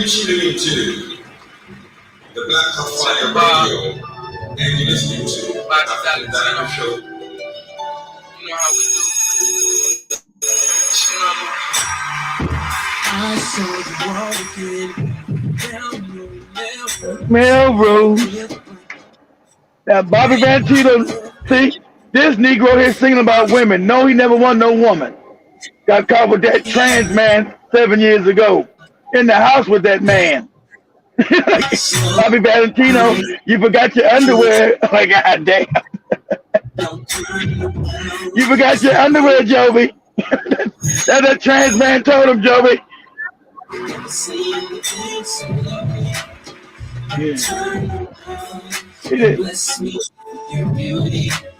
tuning into the Black Hot Radio and you're listening to African Dynamic Show. You know how we do. I saw you walking down Melrose. Now Bobby Valentino, see, this Negro here singing about women. No, he never won no woman. Got caught with that trans man 7 years ago. In the house with that man. Bobby Valentino, you forgot your underwear. Like, God damn. You forgot your underwear, Joby. That trans man told him, Joby.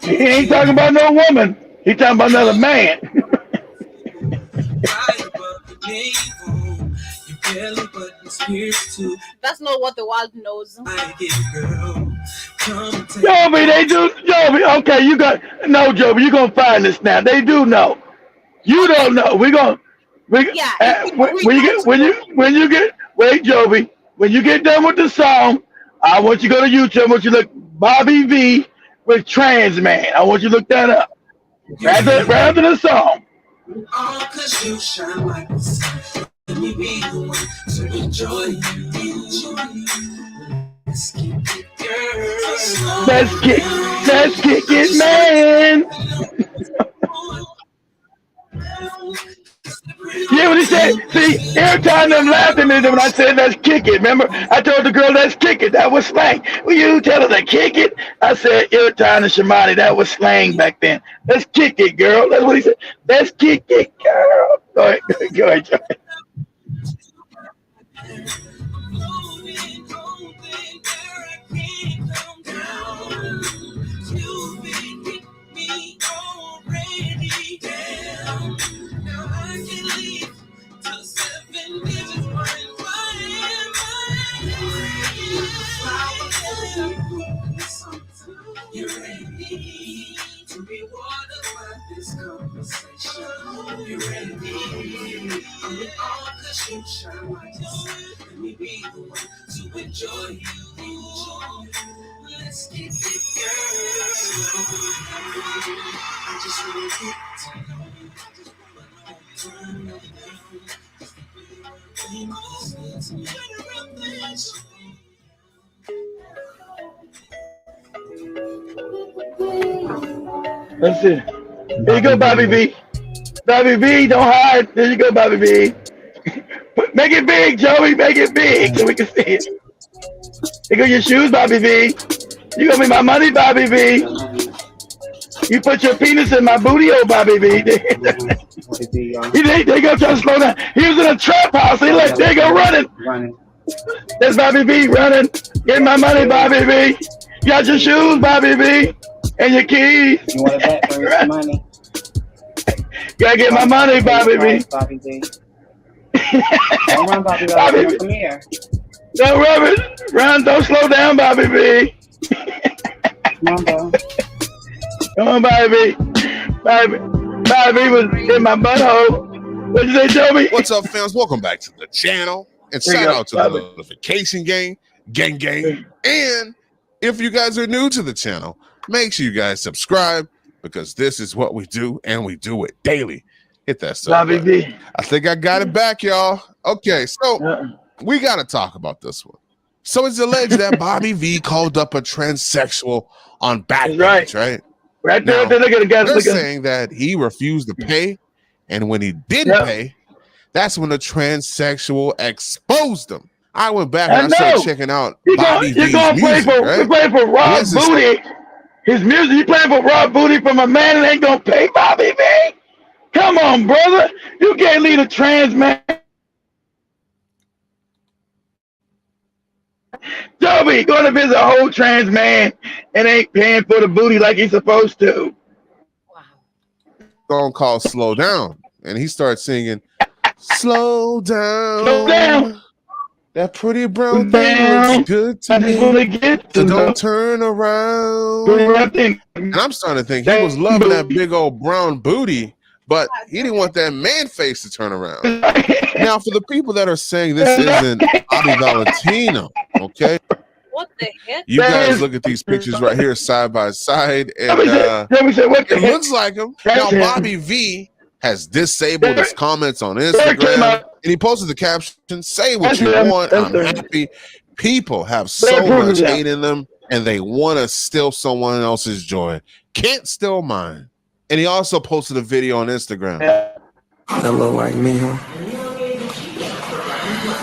He ain't talking about no woman. He talking about another man. That's not what the world knows. Joby, they do. Joby, okay, you got no, Joby. You gonna find this now? They do know. You don't know. When you get wait, Joby. When you get done with the song, I want you to go to YouTube. I want you to look Bobby V with Trans Man. I want you to look that up. Rather than the song. All 'cause you shine like the sun. Let me be the one to enjoy you. Let's kick it, girl. Let's kick it, man. Yeah, what he said. See, every time them laughing at him when I said let's kick it. Remember, I told the girl let's kick it. That was slang. Will you tell her to kick it? I said every time to Shamani, that was slang back then. Let's kick it, girl. That's what he said. Let's kick it, girl. Go ahead, Joy. You're ready to be watered by this conversation. You're ready. I'm in all 'cause you shine like the sun. Let me be the one to enjoy you. Let's keep it, girl. I just wanna get to know you. That's it. There you go, Bobby V. Bobby V, don't hide. There you go, Bobby V. Make it big, Joey. Make it big so we can see it. There go your shoes, Bobby V. You gonna be my money, Bobby V. You put your penis in my booty, oh, Bobby V. They go try to slow down. He was in a trap house. He like, there you go, running. There's Bobby V running. Get my money, Bobby V. You got your shoes, Bobby V. And your keys. You want it back for your money? Gotta get my money, Bobby V. Bobby V. Don't run, Bobby V. Bobby V. Come here. Don't run it. Run, don't slow down, Bobby V. Come on, bro. Come on, Bobby V. Bobby V was in my butthole. What'd you say, Joey? What's up, fans? Welcome back to the channel. And shout out to the notification gang. And if you guys are new to the channel, make sure you guys subscribe because this is what we do and we do it daily. Hit that sub Bobby button. V. I think I got it back, y'all. Okay, so we got to talk about this one. So it's alleged that Bobby V called up a transsexual on Backpage, right? Right there. Now, Look at the guys. they're saying that he refused to pay, and when he didn't pay, that's when the transsexual exposed him. I went back and I started checking out Bobby V's music, right? You're playing for Rob Booty. His music, you playing for Rob Booty from a man that ain't gonna pay Bobby V? Come on, brother. You can't lead a trans man. Joby going to visit a whole trans man and ain't paying for the booty like he's supposed to. Wow. Song called Slow Down. And he starts singing, Slow Down. Slow down. That pretty brown thing looks good to me. So don't turn around. And I'm starting to think he was loving that big old brown booty, but he didn't want that man face to turn around. Now, for the people that are saying this isn't Bobby Valentino, okay? What the heck? You guys look at these pictures right here side by side, and it looks like him. Now, Bobby V has disabled his comments on Instagram, and he posted the caption, "Say what you want, I'm happy." People have so much hate in them, and they want to steal someone else's joy. Can't steal mine. And he also posted a video on Instagram. That look like me, huh?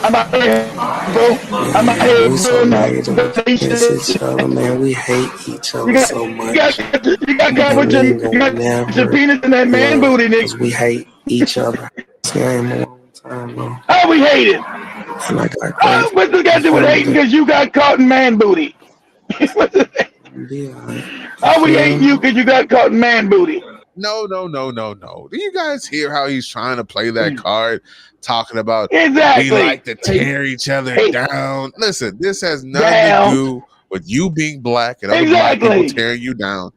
I'm out here, bro. I'm out here. We so negative against each other, man. We hate each other so much. You got caught with your penis in that man booty, nigga. We hate each other. See, I am a long time, bro. Oh, we hate it. And I got crazy. What's this got to do with hating because you got caught in man booty? Oh, we hate you because you got caught in man booty. No. Do you guys hear how he's trying to play that card? Talking about we like to tear each other down. Listen, this has nothing to do with you being black and other black people tearing you down.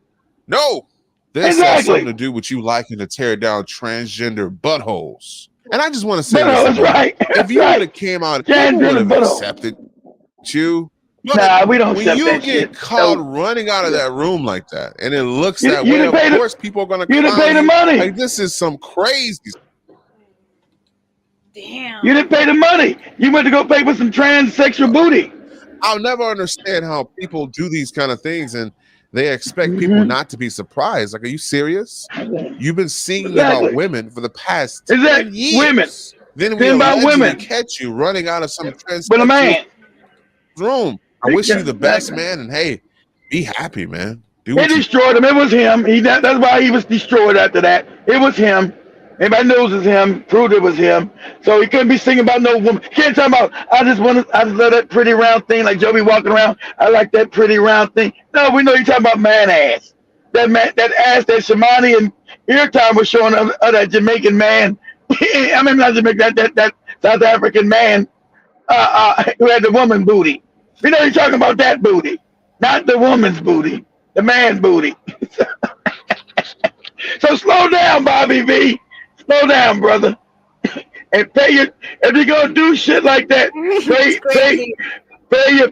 No, this has something to do with you liking to tear down transgender buttholes. And I just want to say this. If you would have came out, people would have accepted you. Nah, we don't accept that shit. When you get caught running out of that room like that, and it looks that way, of course people are going to come. You didn't pay the money. Like, this is some crazy. Damn. You didn't pay the money. You went to go pay for some transsexual booty. I'll never understand how people do these kind of things and they expect people not to be surprised. Like, are you serious? You've been singing about women for the past 10 years. Women. Then we allegedly catch you running out of some transsexual room. I wish you the best, man, and hey, be happy, man. They destroyed him. It was him. That's why he was destroyed after that. It was him. Everybody knows it's him. Proved it was him. So he couldn't be singing about no woman. Can't talk about, I just love that pretty round thing, like Joey walking around. I like that pretty round thing. No, we know you're talking about man ass. That ass that Shamani and Eartime was showing of that Jamaican man. I mean, not Jamaican, that South African man who had the woman booty. We know you're talking about that booty, not the woman's booty, the man booty. So slow down, Bobby V. Slow down, brother. And if you're gonna do shit like that, pay your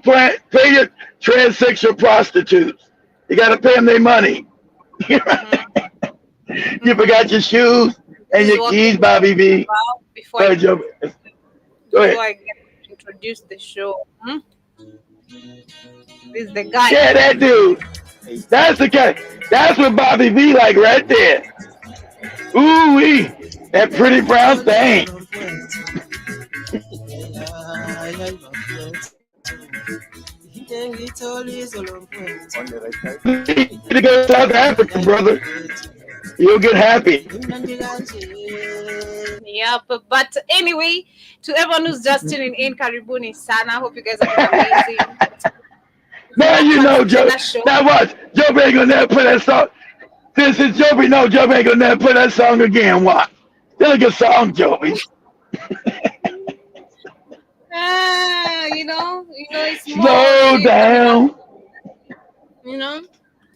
transsexual prostitutes. You gotta pay them their money. You forgot your shoes and your keys, Bobby V. Before I introduce the show, this is the guy. Yeah, that dude. That's the guy. That's what Bobby V like right there. Ooh wee, that pretty brown thing. You go to South Africa, brother. You'll get happy. Yep, but anyway, to everyone who's just tuning in, karibuni sana. Hope you guys are doing amazing. Now you know, Joe. Now watch. Joe ain't gonna never play that song. Since Joby know Joe ain't gonna never play that song again. Watch. Still a good song, Joby. It's more. Slow down.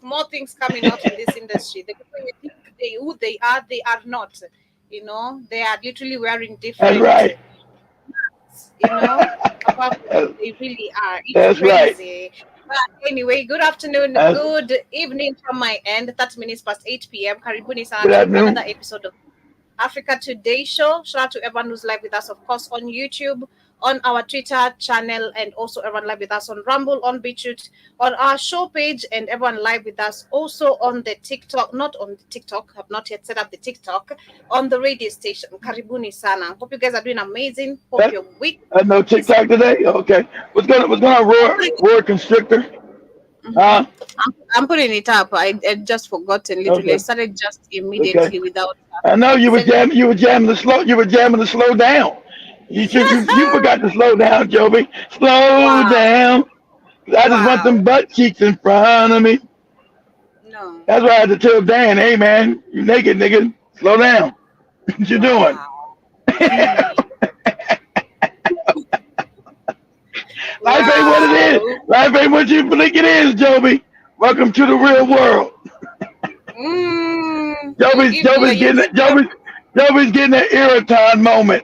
More things coming out in this industry. The people you think who they are not. They are literally wearing different. That's right. They really are. It's That's crazy. Right. But anyway, good afternoon, good evening from my end. 30 minutes past 8 p.m. Karibuni sana to another episode of Africa Today Show. Shout out to everyone who's live with us, of course, on YouTube, on our Twitter channel, and also everyone live with us on Rumble, on BitChute, on our show page, and everyone live with us also on the TikTok, not on the TikTok, have not yet set up the TikTok, on the radio station. Karibuni sana. Hope you guys are doing amazing. Hope your week. No TikTok today? Okay. What's going on, Roar Constrictor? I'm putting it up. I just forgotten literally. I started just immediately without. I know you were jamming the slow. You were jamming the slow down. You forgot to slow down, Joby. Slow down. I just want them butt cheeks in front of me. No. That's why I had to tell Dan, hey man, you naked nigga. Slow down. What you doing? Life ain't what it is. Life ain't what you think it is, Joby. Welcome to the real world. Joby's getting that Iraton moment.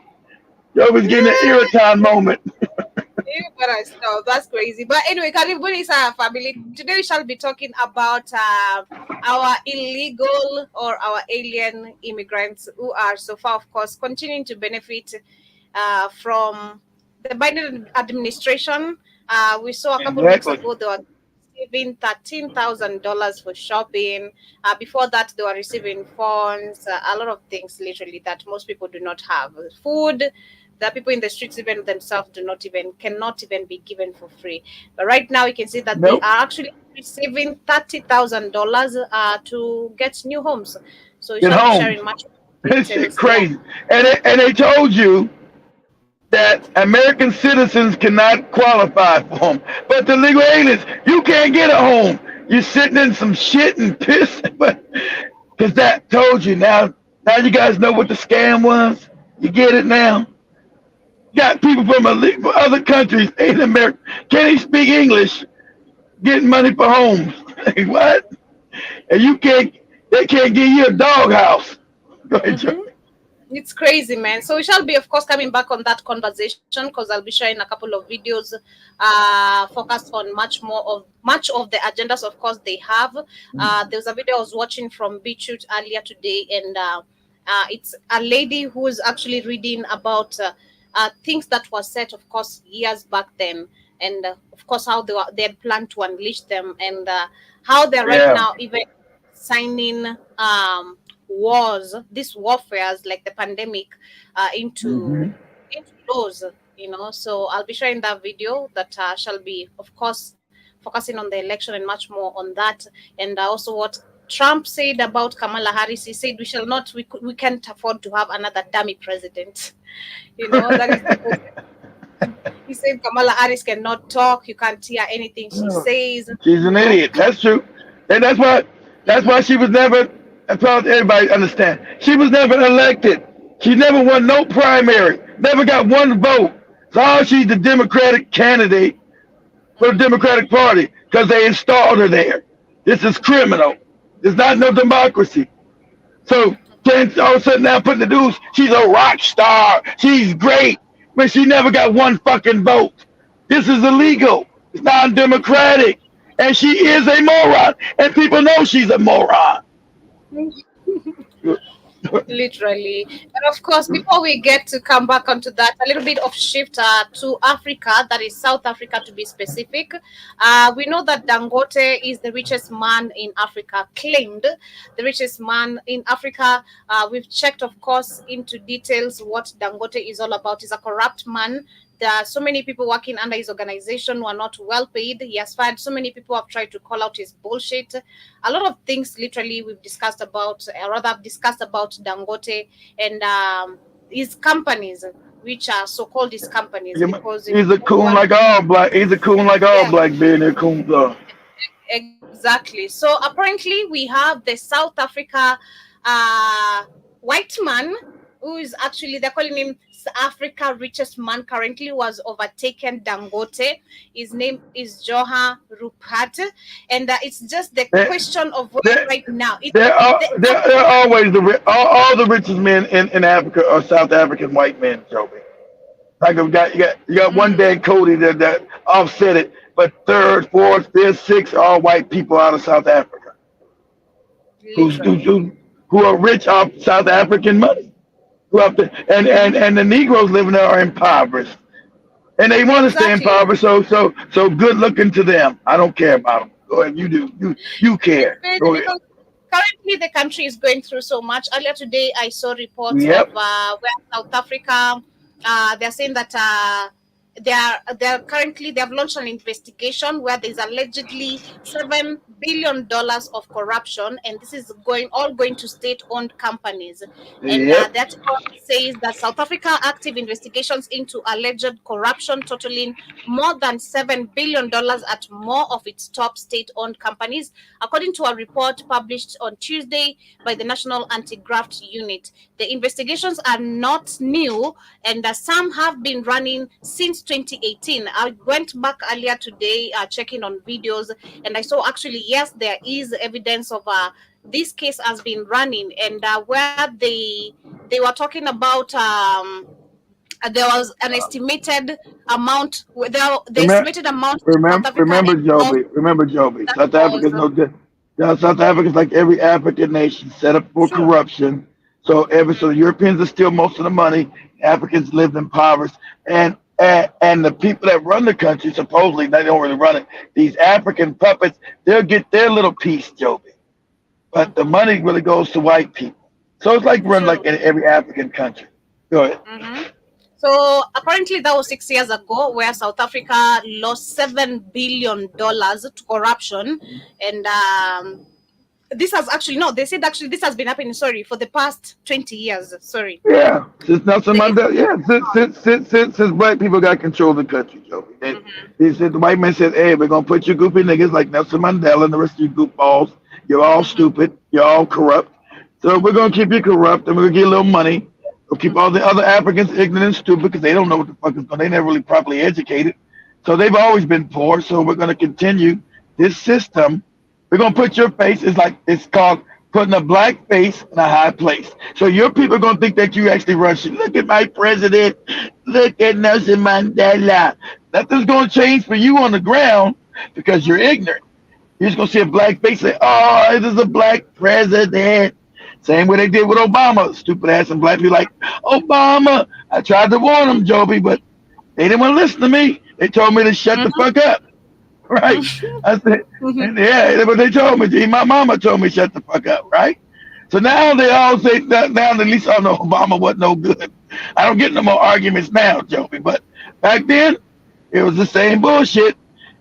Yo was getting an irritant moment. But I know that's crazy. But anyway, Karibuni is our family. Today we shall be talking about our illegal or our alien immigrants who are so far, of course, continuing to benefit from the Biden administration. We saw a couple of weeks Exactly. ago they were receiving $13,000 for shopping. Before that, they were receiving phones, a lot of things literally that most people do not have. Food that people in the streets even themselves cannot even be given for free. But right now, you can see that they Nope. are actually receiving $30,000 to get new homes. So we Get shall be home. sharing much This shit details. Yeah. crazy. And they told you that American citizens cannot qualify for them. But the legal aliens, you can't get a home. You're sitting in some shit and piss. But because that told you now you guys know what the scam was. You get it now. Got people from other countries in America can't even speak English, getting money for homes. Like, what? And they can't give you a doghouse. Go ahead, Joe. It's crazy, man. So we shall be, of course, coming back on that conversation because I'll be sharing a couple of videos focused on much of the agendas, of course, they have. There's a video I was watching from Beachroot earlier today, and it's a lady who is actually reading about things that were said, of course, years back then, and of course how they had planned to unleash them, and how they're right Yeah. now even signing wars, these warfares like the pandemic, into laws. So I'll be sharing that video that shall be, of course, focusing on the election and much more on that, and also what Trump said about Kamala Harris. He said we can't afford to have another dummy president. That is he said Kamala Harris cannot talk. You can't hear anything she says. She's an idiot. That's true. And that's why she was never, that's all everybody understand. She was never elected. She never won no primary. Never got one vote. So she's the Democratic candidate for the Democratic Party because they installed her there. This is criminal. There's not no democracy. So then all of a sudden now putting the news, she's a rock star. She's great. But she never got one fucking vote. This is illegal. It's non-democratic. And she is a moron. And people know she's a moron. Literally. And of course, before we get to come back onto that, a little bit of shift to Africa, that is South Africa to be specific. We know that Dangote is the richest man in Africa, claimed the richest man in Africa. We've checked, of course, into details what Dangote is all about. He's a corrupt man. There are so many people working under his organization who are not well paid. He has fired so many people who have tried to call out his bullshit. A lot of things, literally, we've discussed about, I've discussed about Dangote and his companies, which are so-called his companies. Because He's a coon like all black. He's a coon like all black billionaire coons are. Exactly. So apparently, we have the South Africa white man who is actually, they're calling him Africa richest man currently, who has overtaken Dangote. His name is Johan Rupert, and it's just the question of right now. They're always all the richest men in Africa are South African white men, Joby. Like you got one Dan Cody that offset it, but third, fourth, fifth, sixth, all white people out of South Africa who are rich off South African money. And the Negroes living there are impoverished, and they want to stay impoverished. So good looking to them. I don't care about them. Go ahead, you do. You care. Go ahead. Currently, the country is going through so much. Earlier today, I saw reports of where South Africa. They're saying that they have launched an investigation where there's allegedly $7 billion of corruption, and this is all going to state-owned companies. And that says that South Africa active investigations into alleged corruption totaling more than $7 billion at more of its top state-owned companies, according to a report published on Tuesday by the National Anti-Graft Unit. The investigations are not new, and some have been running since 2018. I went back earlier today checking on videos, and I saw actually, yes, there is evidence of this case has been running, and where they were talking about there was an estimated amount. The estimated amount of South Africa. Remember, Joby. That South was Africa's no different. South Africa's like every African nation set up for corruption. So so the Europeans are still most of the money. Africans lived impoverished, and the people that run the country supposedly they don't really run it. These African puppets, they'll get their little piece, Joby, but the money really goes to white people. So it's like run like in every African country. Go ahead. So apparently that was 6 years ago, where South Africa lost $7 billion to corruption, and this has actually they said actually this has been happening. Sorry, for the past 20 years. Sorry. Yeah, since Nelson Mandela. Yeah, since black people got control of the country, Joey. They said the white man said, "Hey, we're gonna put you goofy niggas like Nelson Mandela and the rest of you goofballs. You're all stupid. You're all corrupt. So we're gonna keep you corrupt, and we're gonna get a little money. We'll keep all the other Africans ignorant and stupid because they don't know what the fuck is going. They never really properly educated, so they've always been poor. So we're gonna continue this system. We're gonna put your face. It's called putting a black face in a high place. So your people are gonna think that you actually run shit. Look at my president. Look at Nelson Mandela. Nothing's gonna change for you on the ground because you're ignorant. You're just gonna see a black face and say, "Oh, this is a black president." Same way they did with Obama. Stupid ass and black people like, Obama. I tried to warn them, Joby, but they didn't want to listen to me. They told me to shut the fuck up. Right? I said, yeah, but they told me. Gee, my mama told me shut the fuck up, right? So now they all say that now at least I know Obama wasn't no good. I don't get no more arguments now, Joby. But back then, it was the same bullshit.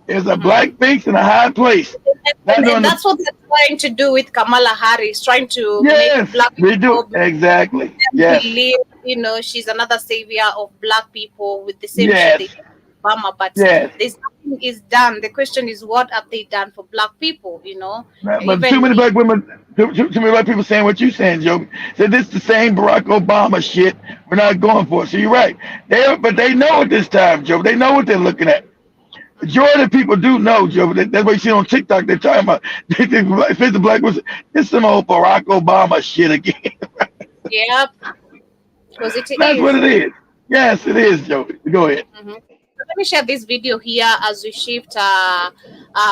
It was a black face in a high place. And that's what they're trying to do with Kamala Harris, trying to make black people exactly. believe, she's another savior of black people with the same shit they did with Obama. But there's nothing is done. The question is, what have they done for black people? But too many black women, too many black people saying what you saying, Joe. Said this the same Barack Obama shit. We're not going for it. So you're right. But they know it this time, Joe. They know what they're looking at. Majority of people do know, Joe. That's why you see on TikTok they're talking about if it's the black person, it's some old Barack Obama shit again. Yep. Because That's what it is. Yes, it is, Joe. Go ahead. Let me share this video here as we shift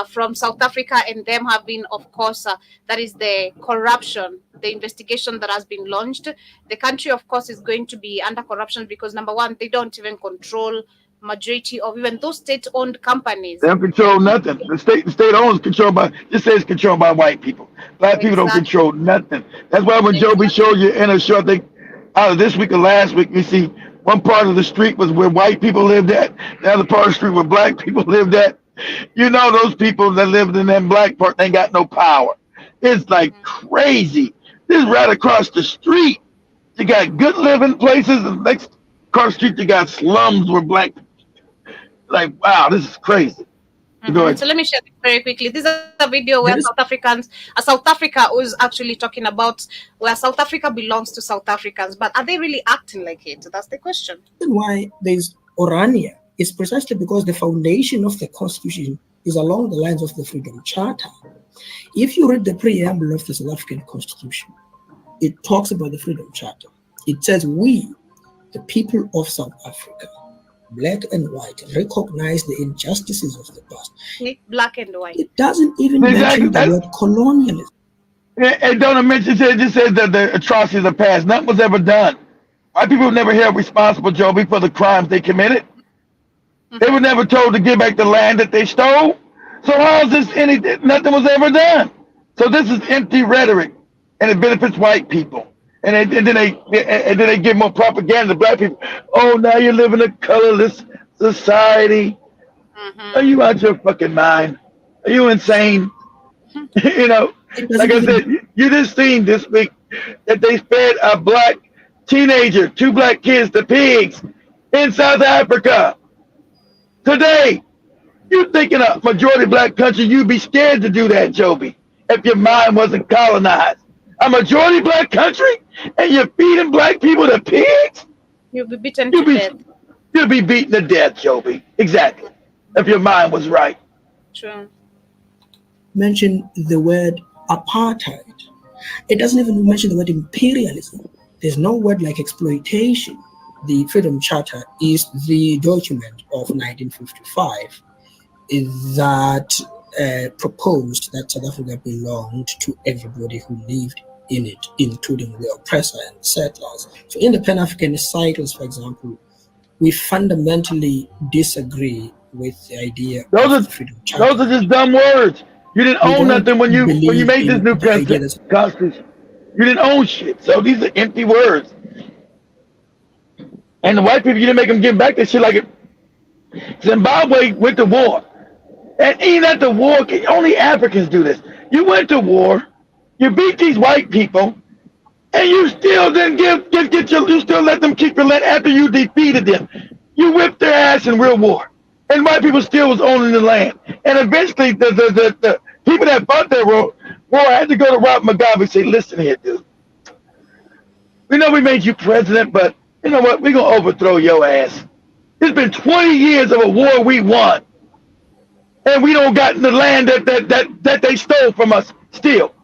from South Africa and them having, of course, that is the corruption, the investigation that has been launched. The country, of course, is going to be under corruption because, number one, they don't even control majority of even those state-owned companies. They don't control nothing. The state owns controlled by controlled by white people. Black people don't control nothing. That's why when Joby showed you in a show, they out of this week or last week, you see one part of the street was where white people lived at, the other part of the street where black people lived at. Those people that lived in that black part, they got no power. It's like crazy. This is right across the street. You got good living places, and next across the street you got slums where black people. Like, wow, this is crazy. So let me share this very quickly. This is a video where South Africa was actually talking about where South Africa belongs to South Africans, but are they really acting like it? That's the question. Why there's Orania is precisely because the foundation of the Constitution is along the lines of the Freedom Charter. If you read the preamble of the South African Constitution, it talks about the Freedom Charter. It says, we, the people of South Africa, black and white, recognize the injustices of the past. Black and white. It doesn't even mention the word colonialism. It don't mention it. Just says that the atrocities of the past. Nothing was ever done. White people were never held responsible, Joby, for the crimes they committed. They were never told to give back the land that they stole. So how is this nothing was ever done? So this is empty rhetoric, and it benefits white people. And then they give more propaganda to black people. Oh, now you live in a colorless society. Are you out your fucking mind? Are you insane? Like I said, you just seen this week that they fed a black teenager, 2 black kids to pigs in South Africa. Today, you think in a majority black country, you'd be scared to do that, Joby, if your mind wasn't colonized. A majority black country, and you're feeding black people to pigs? You'll be beaten to death. You'll be beaten to death, Joby. Exactly. If your mind was right. True. Mention the word apartheid. It doesn't even mention the word imperialism. There's no word like exploitation. the Freedom Charter is the document of 1955 that proposed that South Africa belonged to everybody who lived in it, including the oppressor and settlers. So in the Pan-Africanist cycles, for example, we fundamentally disagree with the idea of the Freedom Charter. Those are just dumb words. You didn't own nothing when you made this new constitution. You didn't own shit. So these are empty words. And the white people, you didn't make them give back that shit like it. Zimbabwe went to war. And even at the war, only Africans do this. You went to war, you beat these white people, and you still didn't you still let them keep your land after you defeated them. You whipped their ass in real war. And white people still was owning the land. And eventually the people that fought that war had to go to Robert Mugabe and say, listen here, dude. We know we made you president, but you know what? We're going to overthrow your ass. It's been 20 years of a war we won. And we don't got the land that they stole from us still.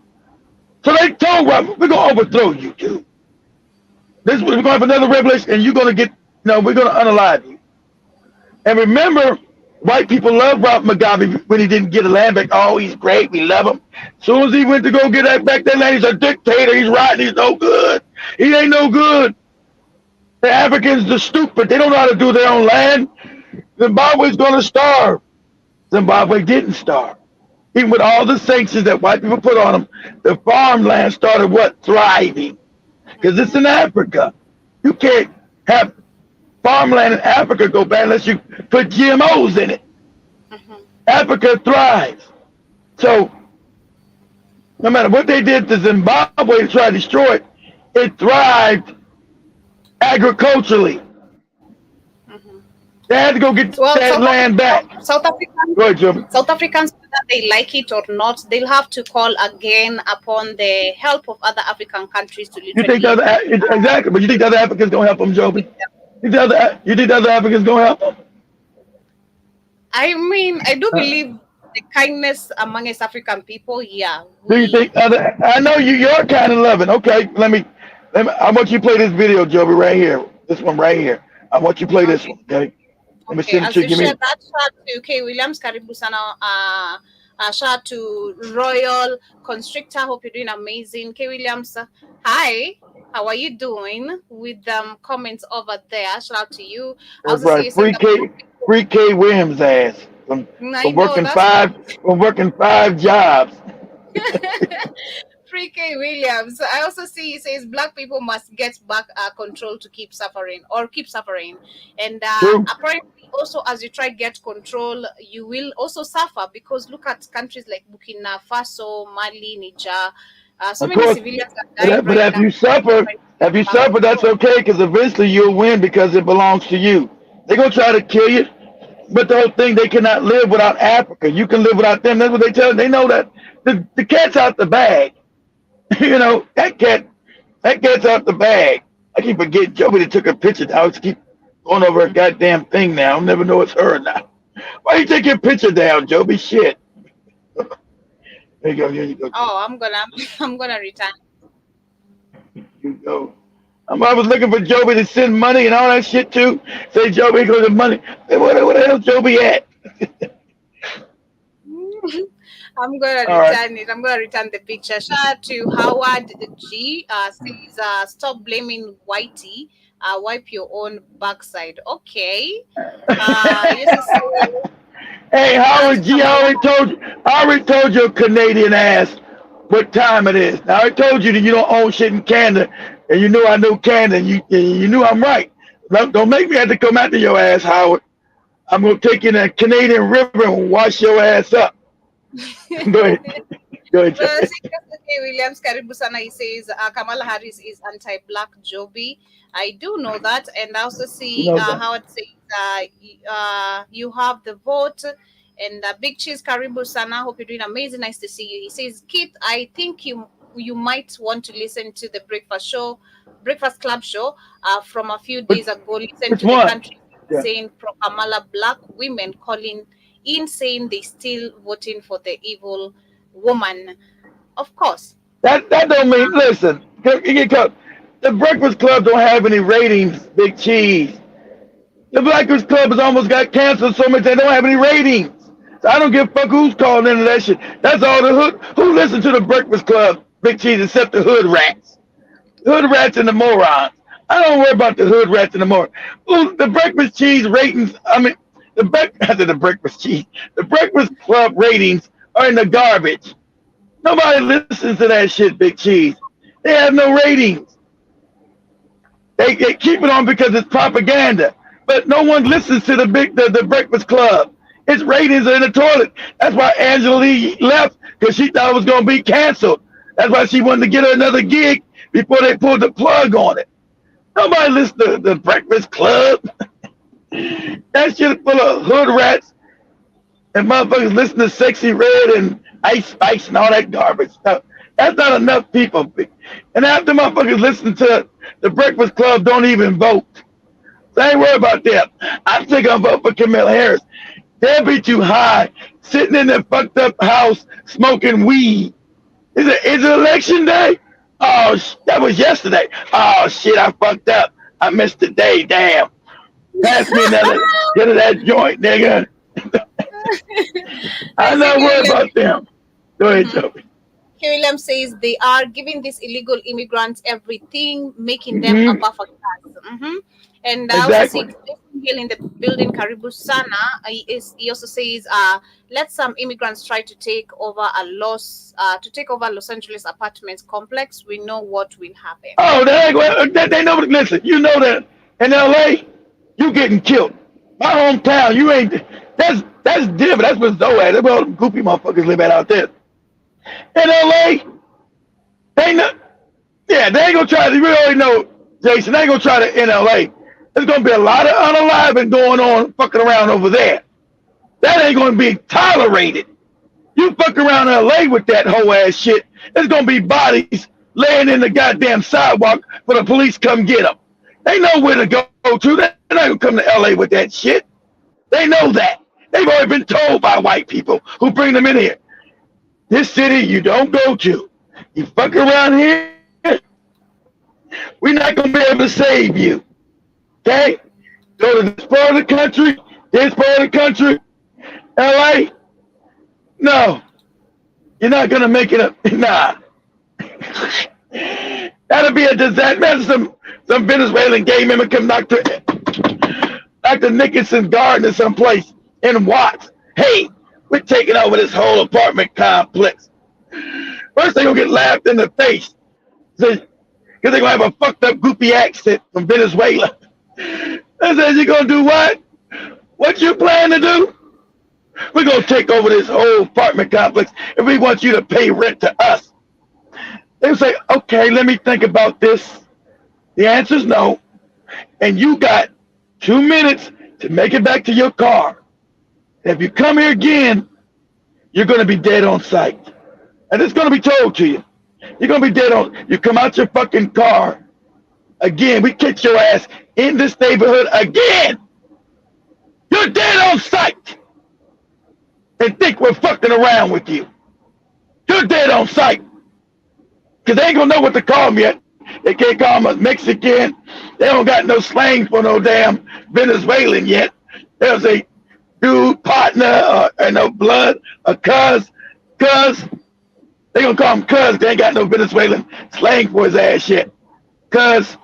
So they told Robert, we're going to overthrow you, dude. We're going to have another revelation, and you're going to we're going to unalive you. And remember, white people love Robert Mugabe when he didn't get the land back. Oh, he's great. We love him. As soon as he went to go get back that land, he's a dictator. He's rotten. He's no good. He ain't no good. The Africans are stupid. They don't know how to do their own land. Zimbabwe's going to starve. Zimbabwe didn't starve. Even with all the sanctions that white people put on them, the farmland started thriving. Because it's in Africa. You can't have farmland in Africa go bad unless you put GMOs in it. Mm-hmm. Africa thrives. So no matter what they did to Zimbabwe to try to destroy it, it thrived agriculturally. Mm-hmm. They had to go get that land back. South Africans, whether they like it or not, they'll have to call again upon the help of other African countries to literally... Exactly, but you think the other Africans don't help them, Joby? You think the other Africans gonna help them? I mean, I do believe the kindness among us African people. Yeah. Do you think other? I know you're kind of loving. Okay, let me. I want you to play this video, Joby, right here. This one right here. I want you to play this one. Okay. Let me send it to you. Share that shout to K. Williams, Karibu Sana. Shout to Royal Constrictor. Hope you're doing amazing. K. Williams, hi. How are you doing? With comments over there. Shout out to you. That's right. Free K Williams ass. From working five jobs. Free K Williams. I also see he says black people must get back control to keep suffering. And apparently also as you try to get control, you will also suffer because look at countries like Burkina Faso, Mali, Niger. So many civilians have died. But if you suffer, that's okay because eventually you'll win because it belongs to you. They're going to try to kill you. But the whole thing, they cannot live without Africa. You can live without them. That's what they tell you. They know that the cat's out the bag. You know, that cat's out the bag. I keep forgetting Joby that took a picture. I always keep going over a goddamn thing now. I'll never know it's her now. Why you take your picture down, Joby? Shit. There you go. Here you go. Oh, I'm gonna return. You go. I was looking for Joby to send money and all that shit too. Say Joby goes to money. Say, where the hell Joby at? I'm gonna return it. I'm gonna return the picture. Shout out to Howard G. Says stop blaming Whitey. Wipe your own backside. Okay. Hey, Howard G. I already told your Canadian ass what time it is. Now I told you that you don't own shit in Canada, and you know I know Canada, and you knew I'm right. Don't make me have to come after your ass, Howard. I'm gonna take you in a Canadian river and wash your ass up. Go ahead. Williams Karibusana, he says Kamala Harris is anti-black. Joby, I do know that, and I also see Howard says you have the vote. And Big Cheese Karibu Sana, hope you're doing amazing. Nice to see you. He says, Kit, I think you might want to listen to the Breakfast Club show from a few days ago. Listen to the country saying pro Kamala black women calling in saying they still voting for the evil woman. Of course. That don't mean listen. That The Breakfast Club don't have any ratings, Big Cheese. The Breakfast Club has almost got canceled so much they don't have any ratings. So I don't give a fuck who's calling into that shit. That's all the hood. Who listens to the Breakfast Club, Big Cheese, except the hood rats? Hood rats and the morons. I don't worry about the hood rats and the morons. Ooh, the Breakfast Cheese ratings, the Breakfast Club ratings are in the garbage. Nobody listens to that shit, Big Cheese. They have no ratings. They keep it on because it's propaganda. But no one listens to the Breakfast Club. Its ratings are in the toilet. That's why Angela Lee left, because she thought it was going to be canceled. That's why she wanted to get her another gig before they pulled the plug on it. Nobody listens to the Breakfast Club. That shit is full of hood rats and motherfuckers listen to Sexy Red and Ice Spice and all that garbage stuff. That's not enough people. And after motherfuckers listen to the Breakfast Club, don't even vote. So I ain't worried about that. I think I'll vote for Kamala Harris. They'll be too high, sitting in their fucked up house, smoking weed. Is it election day? Oh, that was yesterday. Oh, shit, I fucked up. I missed the day, damn. Pass me another, get of that joint, nigga. I'm not worried about them. Go ahead, Joey. William says they are giving these illegal immigrants everything, making them a buffer class. And Exactly. also here in the building, Karibu Sana, he also says, let some immigrants try to take over Los Angeles apartments complex. We know what will happen. Oh, they know. Listen, you know that in LA, you getting killed. My hometown, you ain't. That's different. That's where Zoe at. That's where all the goofy motherfuckers live at out there. In LA, they ain't gonna try to. You already know, Jason. They ain't gonna try to in LA. There's gonna be a lot of unaliving going on, fucking around over there. That ain't gonna be tolerated. You fuck around in LA with that whole ass shit, there's gonna be bodies laying in the goddamn sidewalk for the police come get them. They know where to go to. They're not gonna come to LA with that shit. They know that. They've already been told by white people who bring them in here. This city you don't go to. You fuck around here, we're not gonna be able to save you. Okay? Go to this part of the country, LA. No. You're not gonna make it up. Nah. That'll be a disaster. Imagine some Venezuelan gay member come knock to Nicholson's garden or someplace in Watts. Hey, we're taking over this whole apartment complex. First they gonna get laughed in the face. Because they're gonna have a fucked up goofy accent from Venezuela. I said, you gonna do what? What you plan to do? We're gonna take over this whole apartment complex and we want you to pay rent to us. They would say, okay, let me think about this. The answer is no. And you got 2 minutes to make it back to your car. If you come here again, you're gonna be dead on sight. And it's gonna be told to you. You're gonna be dead on. You come out your fucking car again. We kick your ass in this neighborhood again. You're dead on sight. And think we're fucking around with you. You're dead on sight. Because they ain't gonna know what to call them yet. They can't call them a Mexican. They don't got no slang for no damn Venezuelan yet. They'll say dude, partner, or no blood, or cuz. They gonna call him cuz. They ain't got no Venezuelan slang for his ass yet. Cuz,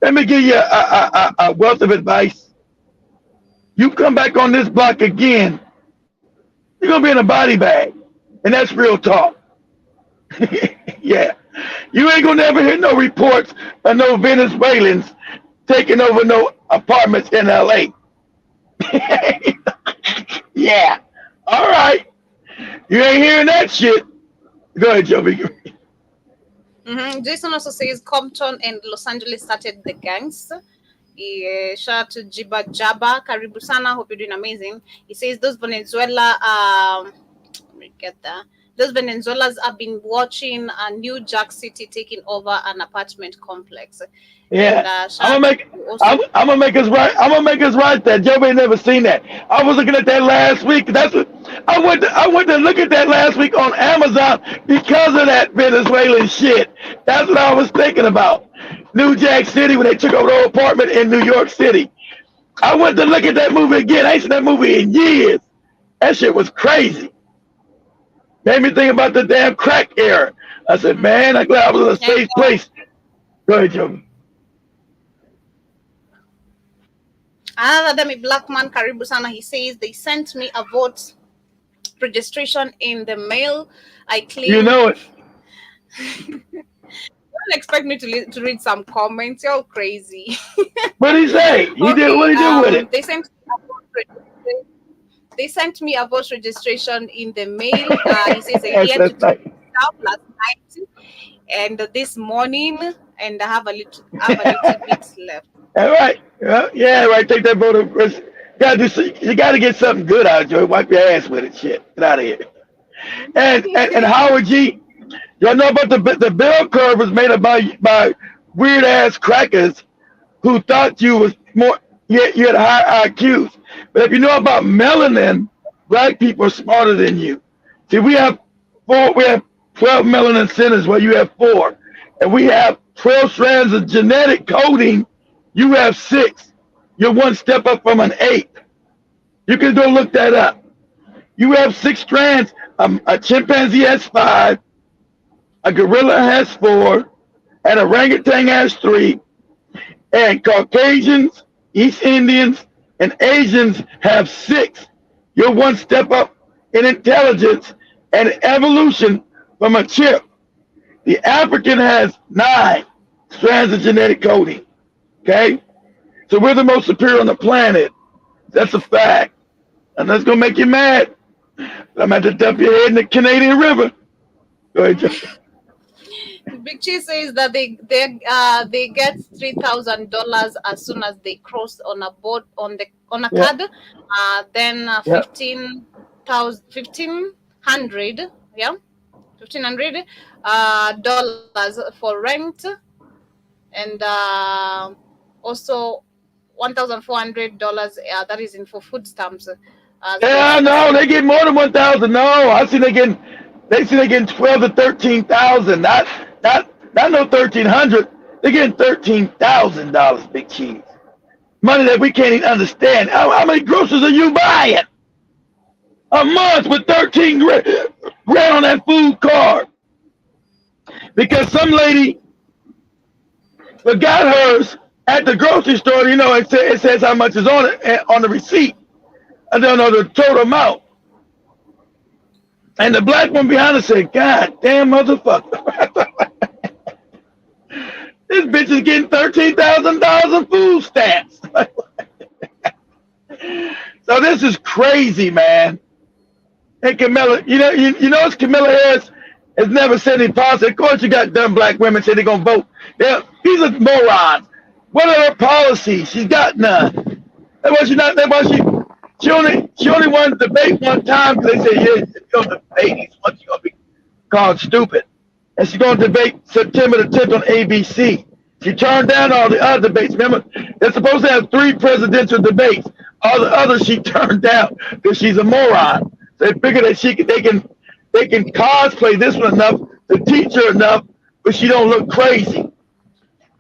let me give you a wealth of advice. You come back on this block again, you're gonna be in a body bag. And that's real talk. Yeah. You ain't gonna never hear no reports of no Venezuelans taking over no apartments in LA. Yeah. All right. You ain't hearing that shit. Go ahead, Joby. Jason also says Compton and Los Angeles started the gangs. Shout out to Jiba Jaba, Karibu Sana. Hope you're doing amazing. He says those Venezuelans have been watching New Jack City taking over an apartment complex. Yeah, I'm gonna make us right. I'm gonna make us right there. Joby ain't never seen that. I was looking at that last week. That's what I went to look at that last week on Amazon because of that Venezuelan shit. That's what I was thinking about. New Jack City when they took over the whole apartment in New York City. I went to look at that movie again. I ain't seen that movie in years. That shit was crazy. Made me think about the damn crack era. I said, man, I'm glad I was in a safe place. Go ahead, Joe. Another Demi black man, Karibu Sana, he says they sent me a vote registration in the mail. I claim. You know it. Don't expect me to read some comments. You're crazy. What did he say? He did what he did with it. They sent me a vote registration in the mail. He says I had to take it out last night and this morning, and I have a little bit left. All right. Yeah, right. Take that vote. You got to get something good out of it. Wipe your ass with it. Shit. Get out of here. And Howard G, y'all know about the bell curve was made up by weird ass crackers who thought you was more. You had high IQs. But if you know about melanin, black people are smarter than you. See, we have 12 melanin centers where you have 4. And we have 12 strands of genetic coding. You have 6. You're one step up from an 8. You can go look that up. You have 6 strands. A chimpanzee has 5. A gorilla has 4. And a orangutan has 3. And Caucasians, East Indians, and Asians have 6. You're one step up in intelligence and evolution from a chip. The African has 9 strands of genetic coding. Okay? So we're the most superior on the planet. That's a fact. And that's going to make you mad. I'm going to dump your head in the Canadian River. Go ahead, Joe. Big Cheese says that they get $3,000 as soon as they cross on a boat on a card. Then $1,500 dollars for rent, and also $1,400 that is in for food stamps. No, they get more than 1,000. No, I see they getting 12 to 13,000. Not no 1,300. They're getting $13,000. Big Cheese. Money that we can't even understand. How many groceries are you buying a month with 13 grand on that food card? Because some lady forgot hers at the grocery store. You know, it says how much is on it on the receipt. I don't know the total amount. And the black one behind her said, God damn motherfucker. This bitch is getting $13,000 in food stamps. So this is crazy, man. And Kamala, you know it's Kamala Harris has never said any positive. Of course you got dumb black women say they're gonna vote. Yeah, these are morons. What are her policies? She's got none. She only wanted to debate one time because they said, yeah, if you're going to debate, you're going to be called stupid. And she's going to debate September the 10th on ABC. She turned down all the other debates. Remember, they're supposed to have 3 presidential debates. All the others she turned down because she's a moron. So they figure that they can cosplay this one enough to teach her enough, but she don't look crazy.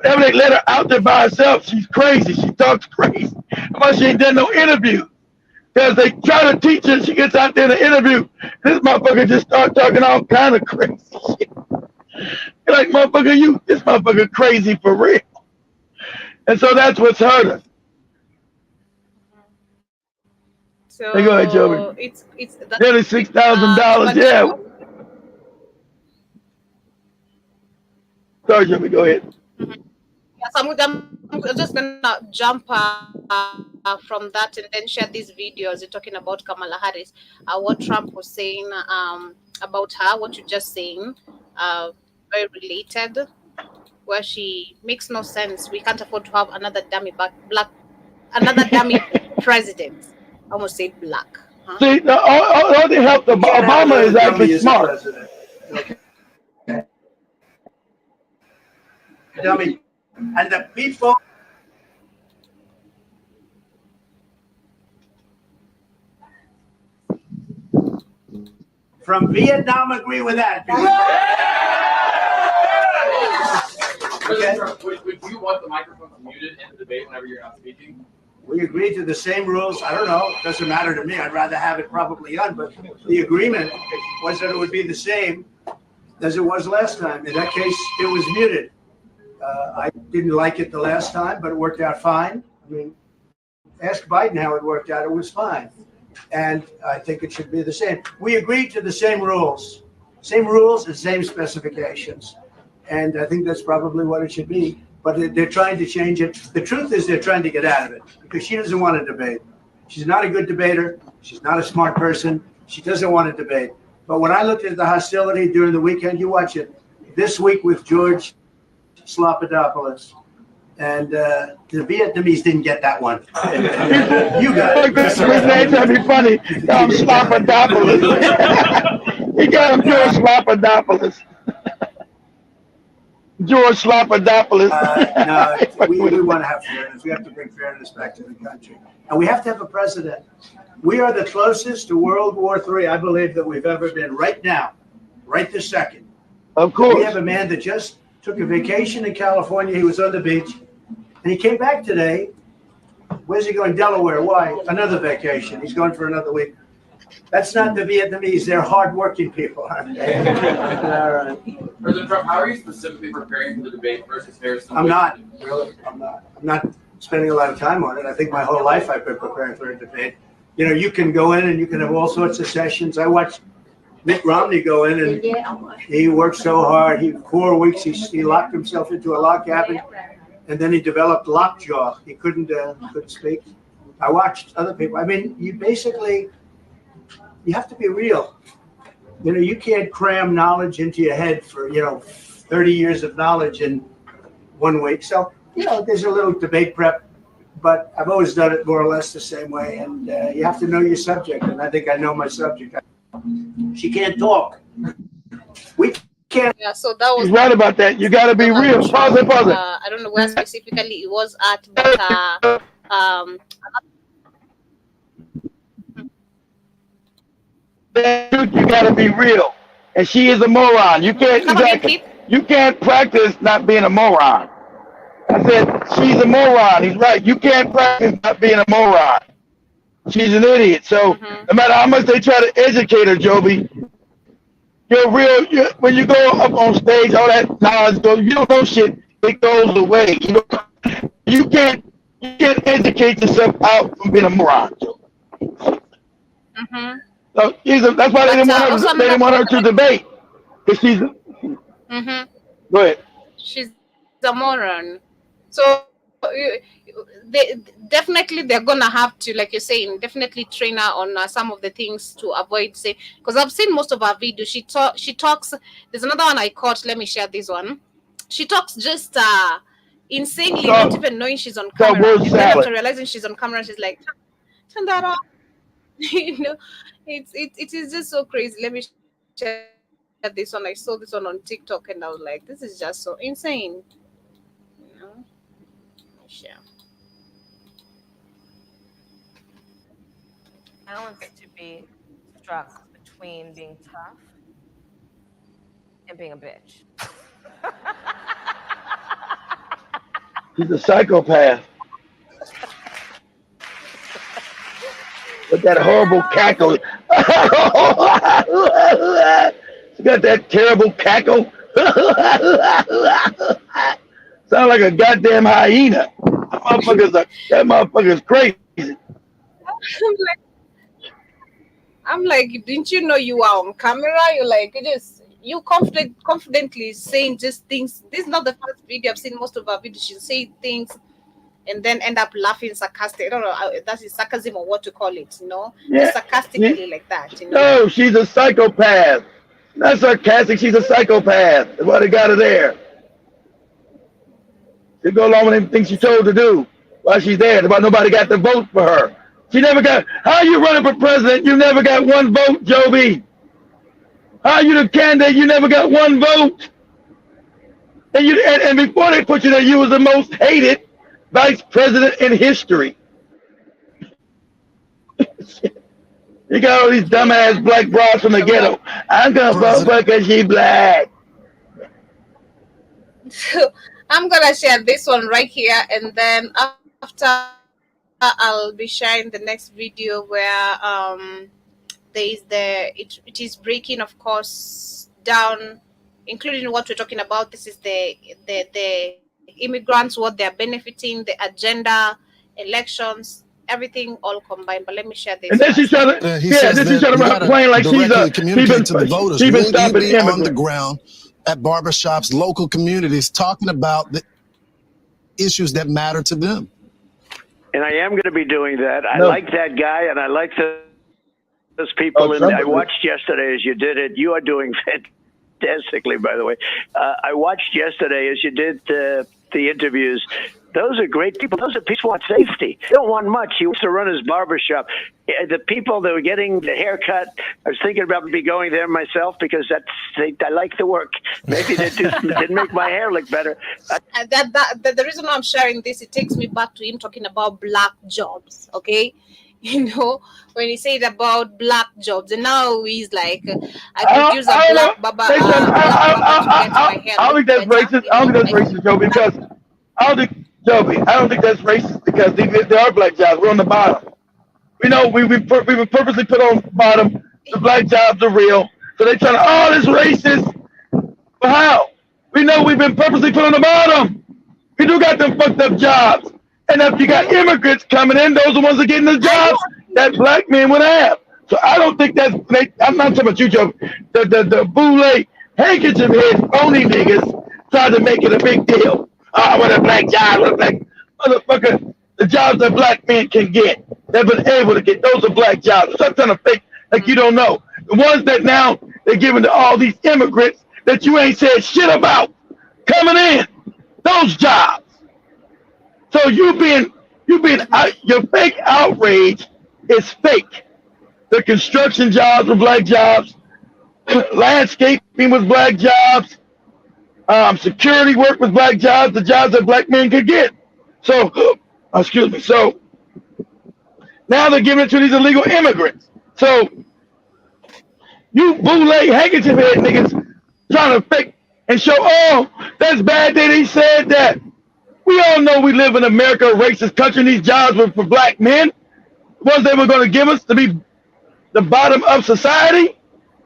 Whenever they let her out there by herself, she's crazy. She talks crazy. But she ain't done no interview. Because they try to teach her, she gets out there in the interview. This motherfucker just start talking all kind of crazy shit. You're like, motherfucker, this motherfucker crazy for real. And so that's what's hurt her. So hey, go ahead, Joey. It's nearly $6,000. Yeah. Sorry, Joey, go ahead. Yes, I'm just gonna jump from that and then share these videos. You're talking about Kamala Harris, what Trump was saying about her, what you're just saying, very related, where she makes no sense. We can't afford to have another dummy president. I almost say black. Huh? See, all the help Obama is actually smart. Dummy. And the people from Vietnam agree with that. Okay. you want the microphones muted in the debate whenever you're not speaking? We agreed to the same rules. I don't know. It doesn't matter to me. I'd rather have it probably on, but the agreement was that it would be the same as it was last time. In that case, it was muted. I didn't like it the last time, but it worked out fine. I mean, ask Biden how it worked out. It was fine. And I think it should be the same. We agreed to the same rules and same specifications. And I think that's probably what it should be. But they're trying to change it. The truth is they're trying to get out of it because she doesn't want to debate. She's not a good debater. She's not a smart person. She doesn't want to debate. But when I looked at the hostility during the weekend, you watch it this week with George Slopadopoulous. And the Vietnamese didn't get that one. You got it. His name's trying to be funny. Slopadopoulous. He got him George Slopadopoulous. George Slopadopoulous. No, we want to have fairness. We have to bring fairness back to the country. And we have to have a president. We are the closest to World War III, I believe, that we've ever been right now, right this second. Of course. We have a man that just took a vacation in California. He was on the beach. And he came back today. Where's he going? Delaware. Why? Another vacation. He's going for another week. That's not the Vietnamese. They're hardworking people, aren't they? All right. President Trump, how are you specifically preparing for the debate versus Harris? I'm not. Really, I'm not. I'm not spending a lot of time on it. I think my whole life I've been preparing for a debate. You know, you can go in and you can have all sorts of sessions. I watched Mitt Romney go in and he worked so hard. 4 weeks he locked himself into a log cabin. And then he developed lockjaw. He couldn't speak. I watched other people. I mean, you have to be real. You know, you can't cram knowledge into your head for, 30 years of knowledge in 1 week. So, there's a little debate prep, but I've always done it more or less the same way. And you have to know your subject. And I think I know my subject. She can't talk. We can't. Yeah, so that was. He's right about that. You got to be real. Pause it. I don't know where specifically it was at, but you got to be real. And she is a moron. You can't practice not being a moron. I said she's a moron. He's right. You can't practice not being a moron. She's an idiot. So no matter how much they try to educate her, Joby, when you go up on stage, all that knowledge goes. You don't know shit. It goes away. You can't educate yourself out from being a moron, Joby. So that's why they didn't want her to debate. Because she's. Go ahead. She's a moron. So they're gonna have to, like you're saying, definitely train her on some of the things to avoid saying. Because I've seen most of her videos. She talks. There's another one I caught. Let me share this one. She talks just insanely, not even knowing she's on camera. And then after realizing she's on camera, she's like, "Turn that off." It is just so crazy. Let me share this one. I saw this one on TikTok, and I was like, "This is just so insane." Share. Balance to be struck between being tough and being a bitch. He's a psychopath. With that horrible cackle. She got that terrible cackle. Sound like a goddamn hyena. That motherfucker's crazy. I'm like, didn't you know you are on camera? You're like, you confidently saying just things. This is not the first video I've seen. Most of our videos, she say things and then end up laughing sarcastic. I don't know, that is sarcasm or what to call it, just sarcastically like that. No, she's a psychopath. Not sarcastic, she's a psychopath. That's why they got her there. They go along with anything she's told to do while she's there. That's why nobody got to vote for her. She never got. How you running for president? You never got one vote, Joby. How you the candidate? You never got one vote. And before they put you there, you was the most hated vice president in history. You got all these dumbass black broads from the ghetto. I'm gonna vote because she black. I'm gonna share this one right here, and then after I'll be sharing the next video where there is it is breaking, of course, down, including what we're talking about. This is the immigrants, what they're benefiting, the agenda, elections, everything all combined. But let me share this And then she's first. trying to, He yeah, says then she's that trying you to got to complain like directly communicate to the voters. she been Will you stopping be on the immigrants. ground at barbershops, local communities, talking about the issues that matter to them? And I am going to be doing that. I No. like that guy, and I like those people. And I watched yesterday as you did it. You are doing fantastically, by the way. I watched yesterday as you did the interviews. Those are great people. Those are people who want safety. They don't want much. He wants to run his barbershop. The people that were getting the haircut, I was thinking about me going there myself because I like the work. Maybe they didn't make my hair look better. The reason why I'm sharing this, it takes me back to him talking about black jobs. Okay, you know, when he said about black jobs, and now he's like, I could use a black barber to get my hair. I don't think that's racist. I don't think that's racist, Joe, because I don't think that's racist because there are black jobs. We're on the bottom. We know we've been purposely put on the bottom. The black jobs are real. So they're trying to, this racist. But how? We know we've been purposely put on the bottom. We do got them fucked up jobs. And if you got immigrants coming in, those are the ones that are getting the jobs that black men would have. So I don't think that's, I'm not talking about you, Joe. The boule handkerchief head phony niggas try to make it a big deal. What a black job, what a black motherfucker. The jobs that black men can get, they've been able to get, those are black jobs. Stop trying to fake like you don't know. The ones that now they're giving to all these immigrants that you ain't said shit about coming in, those jobs. So your fake outrage is fake. The construction jobs were black jobs, landscaping was black jobs, security work was black jobs, the jobs that black men could get. So, excuse me. So now they're giving it to these illegal immigrants. So you bootleg handkerchief head niggas trying to fake and show, that's bad that he said that. We all know we live in America, a racist country, and these jobs were for black men. The ones they were going to give us to be the bottom of society.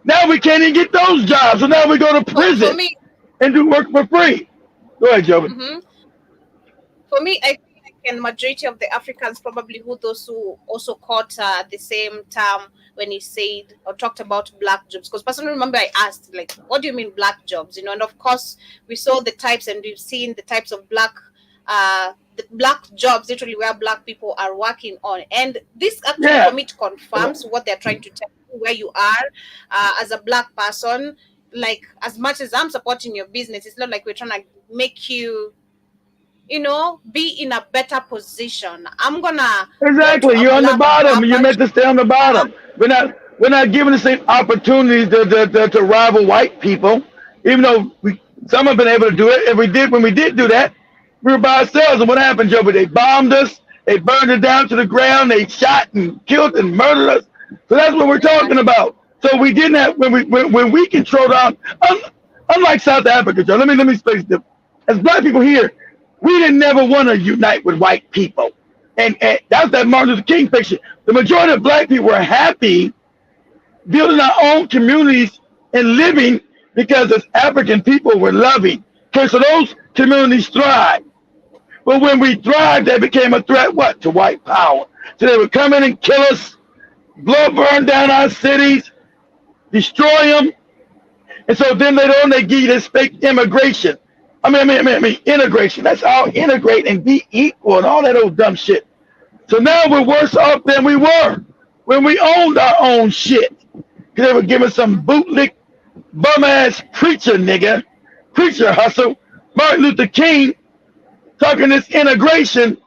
Now we can't even get those jobs. So now we go to prison and do work for free. Go ahead, Joby. For me, I think majority of the Africans probably those who also caught the same term when he said or talked about black jobs. Because personally, remember I asked, like, what do you mean black jobs? You know, and of course we saw the types and we've seen the types of the black jobs literally where black people are working on. And this actually for me confirms what they're trying to tell you, where you are as a black person. Like, as much as I'm supporting your business, it's not like we're trying to make you, be in a better position. I'm gonna exactly. You're on the bottom. You're meant to stay on the bottom. We're not given the same opportunities to rival white people, even though some have been able to do it. And when we did do that, we were by ourselves. And what happened, Joby? They bombed us. They burned it down to the ground. They shot and killed and murdered us. So that's what we're talking about. So we didn't have when we controlled our, unlike South Africa, Joe. Let me explain this. As black people here, we didn't never want to unite with white people, and that's that Martin Luther King picture. The majority of black people were happy building our own communities and living because as African people were loving. Okay, so those communities thrived. But when we thrived, they became a threat, to white power. So they would come in and kill us, burn down our cities, destroy them. And so then later on, they give you this fake immigration. Integration. That's all integrate and be equal and all that old dumb shit. So now we're worse off than we were when we owned our own shit. Because they were giving some bootlick, bum-ass preacher hustle, Martin Luther King, talking this integration.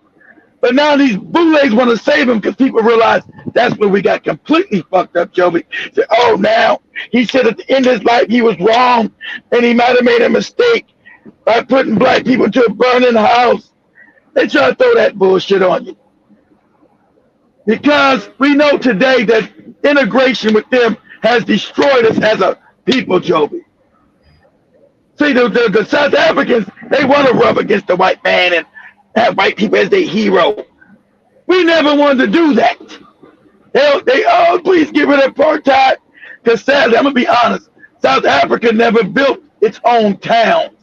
But now these bootlegs want to save him because people realize that's where we got completely fucked up, Joby. Say, now he said at the end of his life he was wrong and he might have made a mistake by putting black people into a burning house. They try to throw that bullshit on you. Because we know today that integration with them has destroyed us as a people, Joby. See, the South Africans, they want to rub against the white man and have white people as their hero. We never wanted to do that. Oh, please get rid of apartheid. Because sadly, I'm going to be honest, South Africa never built its own town.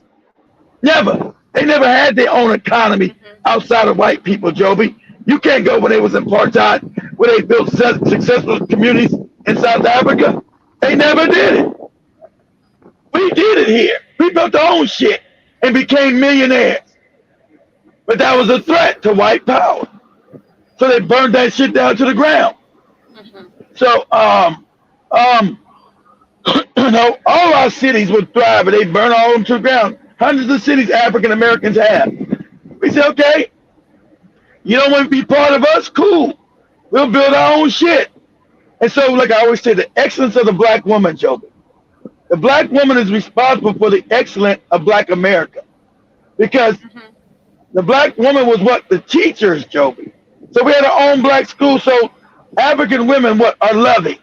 Never. They never had their own economy outside of white people, Joby. You can't go when they was in apartheid, where they built successful communities in South Africa. They never did it. We did it here. We built our own shit and became millionaires. But that was a threat to white power. So they burned that shit down to the ground. So, you know, all our cities would thrive, and they burn all of them to the ground. Hundreds of cities African Americans have. We say, okay, you don't want to be part of us? Cool. We'll build our own shit. And so, like I always say, the excellence of the black woman, Joby. The black woman is responsible for the excellence of black America. Because the black woman was what? The teachers, Joby. So we had our own black school. So African women are loving,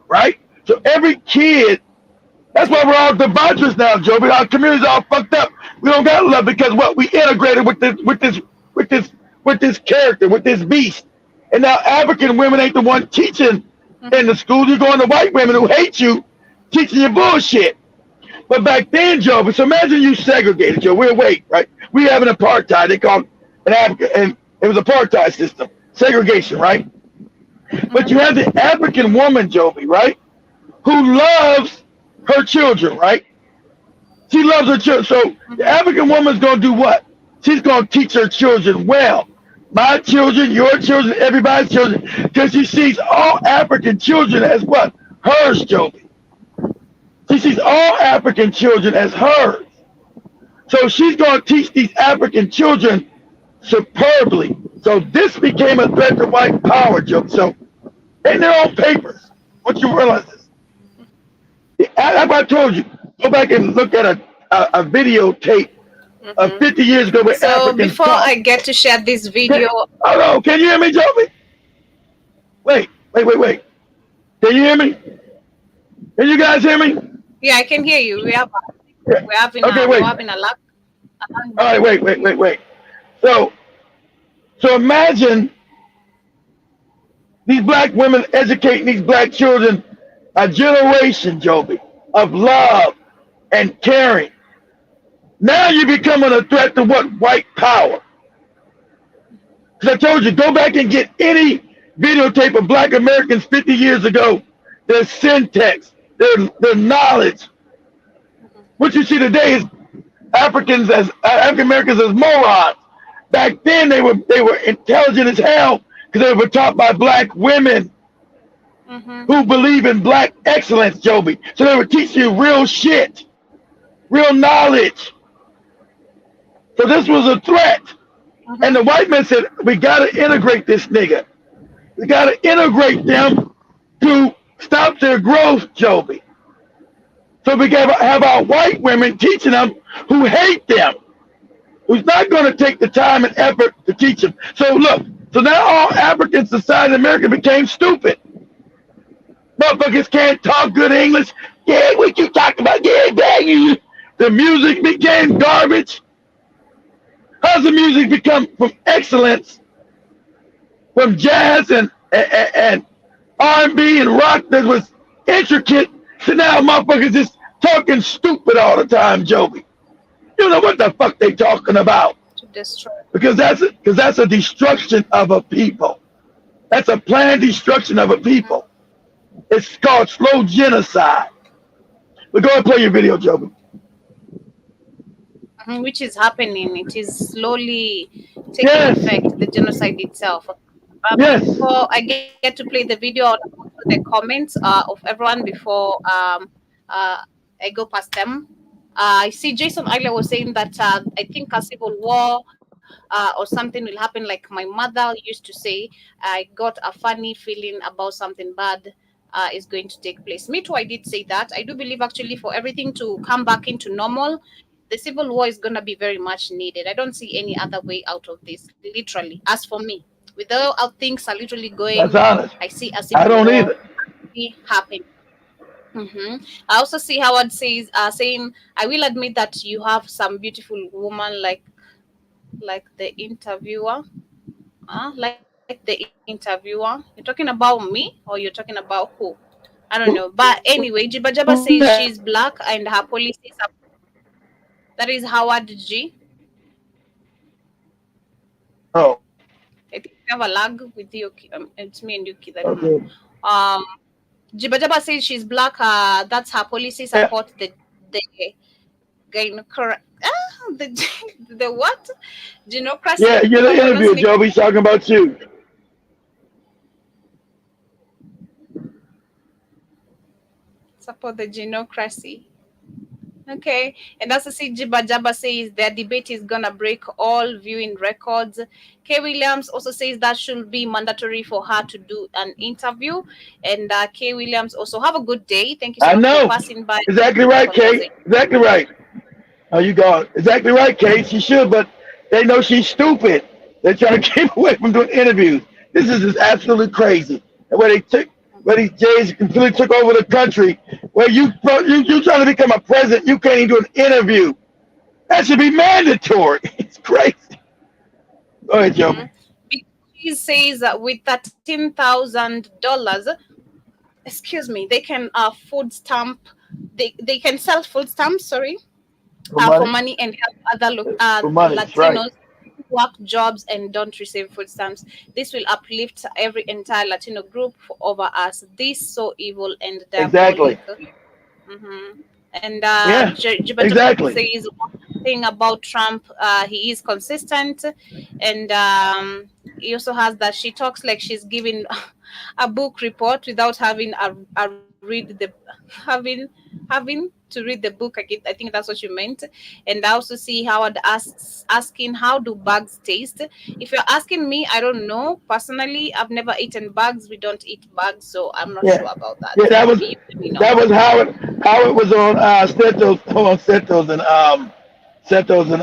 right? So every kid, that's why we're all debaucherous now, Joby. Our community's all fucked up. We don't got love because what we integrated with this character, with this beast. And now African women ain't the one teaching in the school. You're going to white women who hate you, teaching you bullshit. But back then, Joby, so imagine you segregated, Joe. Right? We have an apartheid. They call it an African, and it was apartheid system, segregation, right? But you have the African woman, Joby, right, who loves her children, right? She loves her children. So the African woman's going to do what? She's going to teach her children well. My children, your children, everybody's children, because she sees all African children as what? Hers, Joby. She sees all African children as hers. So she's going to teach these African children superbly. So this became a threat to white power, Joby. So in their own papers, once you realize this, as I told you, go back and look at a videotape of 50 years ago with Africans. Before I get to share this video. Hello, can you hear me, Joby? Wait. Can you hear me? Can you guys hear me? Yeah, I can hear you. We're having a lot. All right, wait. So imagine these black women educating these black children, a generation, Joby, of love and caring. Now you're becoming a threat to what? White power. Because I told you, go back and get any videotape of black Americans 50 years ago, their syntax, their knowledge. What you see today is African Americans as morons. Back then they were intelligent as hell because they were taught by black women who believe in black excellence, Joby. So they were teaching you real shit, real knowledge. So this was a threat. And the white man said, we got to integrate this nigga. We got to integrate them to stop their growth, Joby. So we got to have our white women teaching them who hate them, who's not going to take the time and effort to teach them. So look, so now all African society in America became stupid. Motherfuckers can't talk good English. Yeah, what you talking about? Yeah, dang. The music became garbage. How's the music become from excellence, from jazz and R&B and rock that was intricate, to now motherfuckers just talking stupid all the time, Joby. You know what the fuck they talking about? To destroy. Because that's a destruction of a people. That's a planned destruction of a people. It's called slow genocide. But go ahead and play your video, Joby. Which is happening. It is slowly taking effect, the genocide itself. Before I get to play the video, I'll go to the comments of everyone before I go past them. I see Jason earlier was saying that I think a civil war or something will happen, like my mother used to say. I got a funny feeling about something bad is going to take place. Me too, I did say that. I do believe actually for everything to come back into normal, the civil war is going to be very much needed. I don't see any other way out of this, literally. As for me, with how things are literally going, that's honest. I see a civil war happening. I also see Howard says saying, I will admit that you have some beautiful woman like the interviewer. Like the interviewer. You're talking about me or you're talking about who? I don't know. But anyway, Jiba Jaba says she's black and her policies are. That is Howard G. Oh, I think we have a lag with you. It's me and Yuki. I don't know. okay. Jiba Jaba says she's black. That's her policy Yeah, support the gyneco- the the what? yeah, Genocracy. you're Am I the interview, pronouncing it? Joe. He's talking about you. Support the genocracy. Okay, and also see Jiba Jaba says their debate is gonna break all viewing records. Kay Williams also says that should be mandatory for her to do an interview. And Kay Williams also have a good day. Thank you so I much for know. passing by Exactly the right, Kate. conversation. Exactly right. Oh, you got exactly right, Kate. She should, but they know she's stupid. They're trying to keep away from doing interviews. This is just absolutely crazy. And where these Jays completely took over the country, where you trying to become a president, you can't even do an interview. That should be mandatory. It's crazy. Go ahead, Joe. He says that with $13,000, excuse me, they can food stamp. They can sell food stamps. Sorry, For for money. money and help other For money. That's right. Latinos work jobs and don't receive food stamps. This will uplift every entire Latino group over us. This so evil and Exactly. diabolic. Mm-hmm. And Yeah. Jiba Exactly. says one thing about Trump, he is consistent, and he also has that she talks like she's giving a book report without having a read the having to read the book. I think that's what you meant. And I also see Howard asking how do bugs taste. If you're asking me, I don't know personally. I've never eaten bugs. We don't eat bugs, so I'm not sure Yeah. about that. Yeah, that was Maybe you let me know. that was Howard. Howard was on Setos and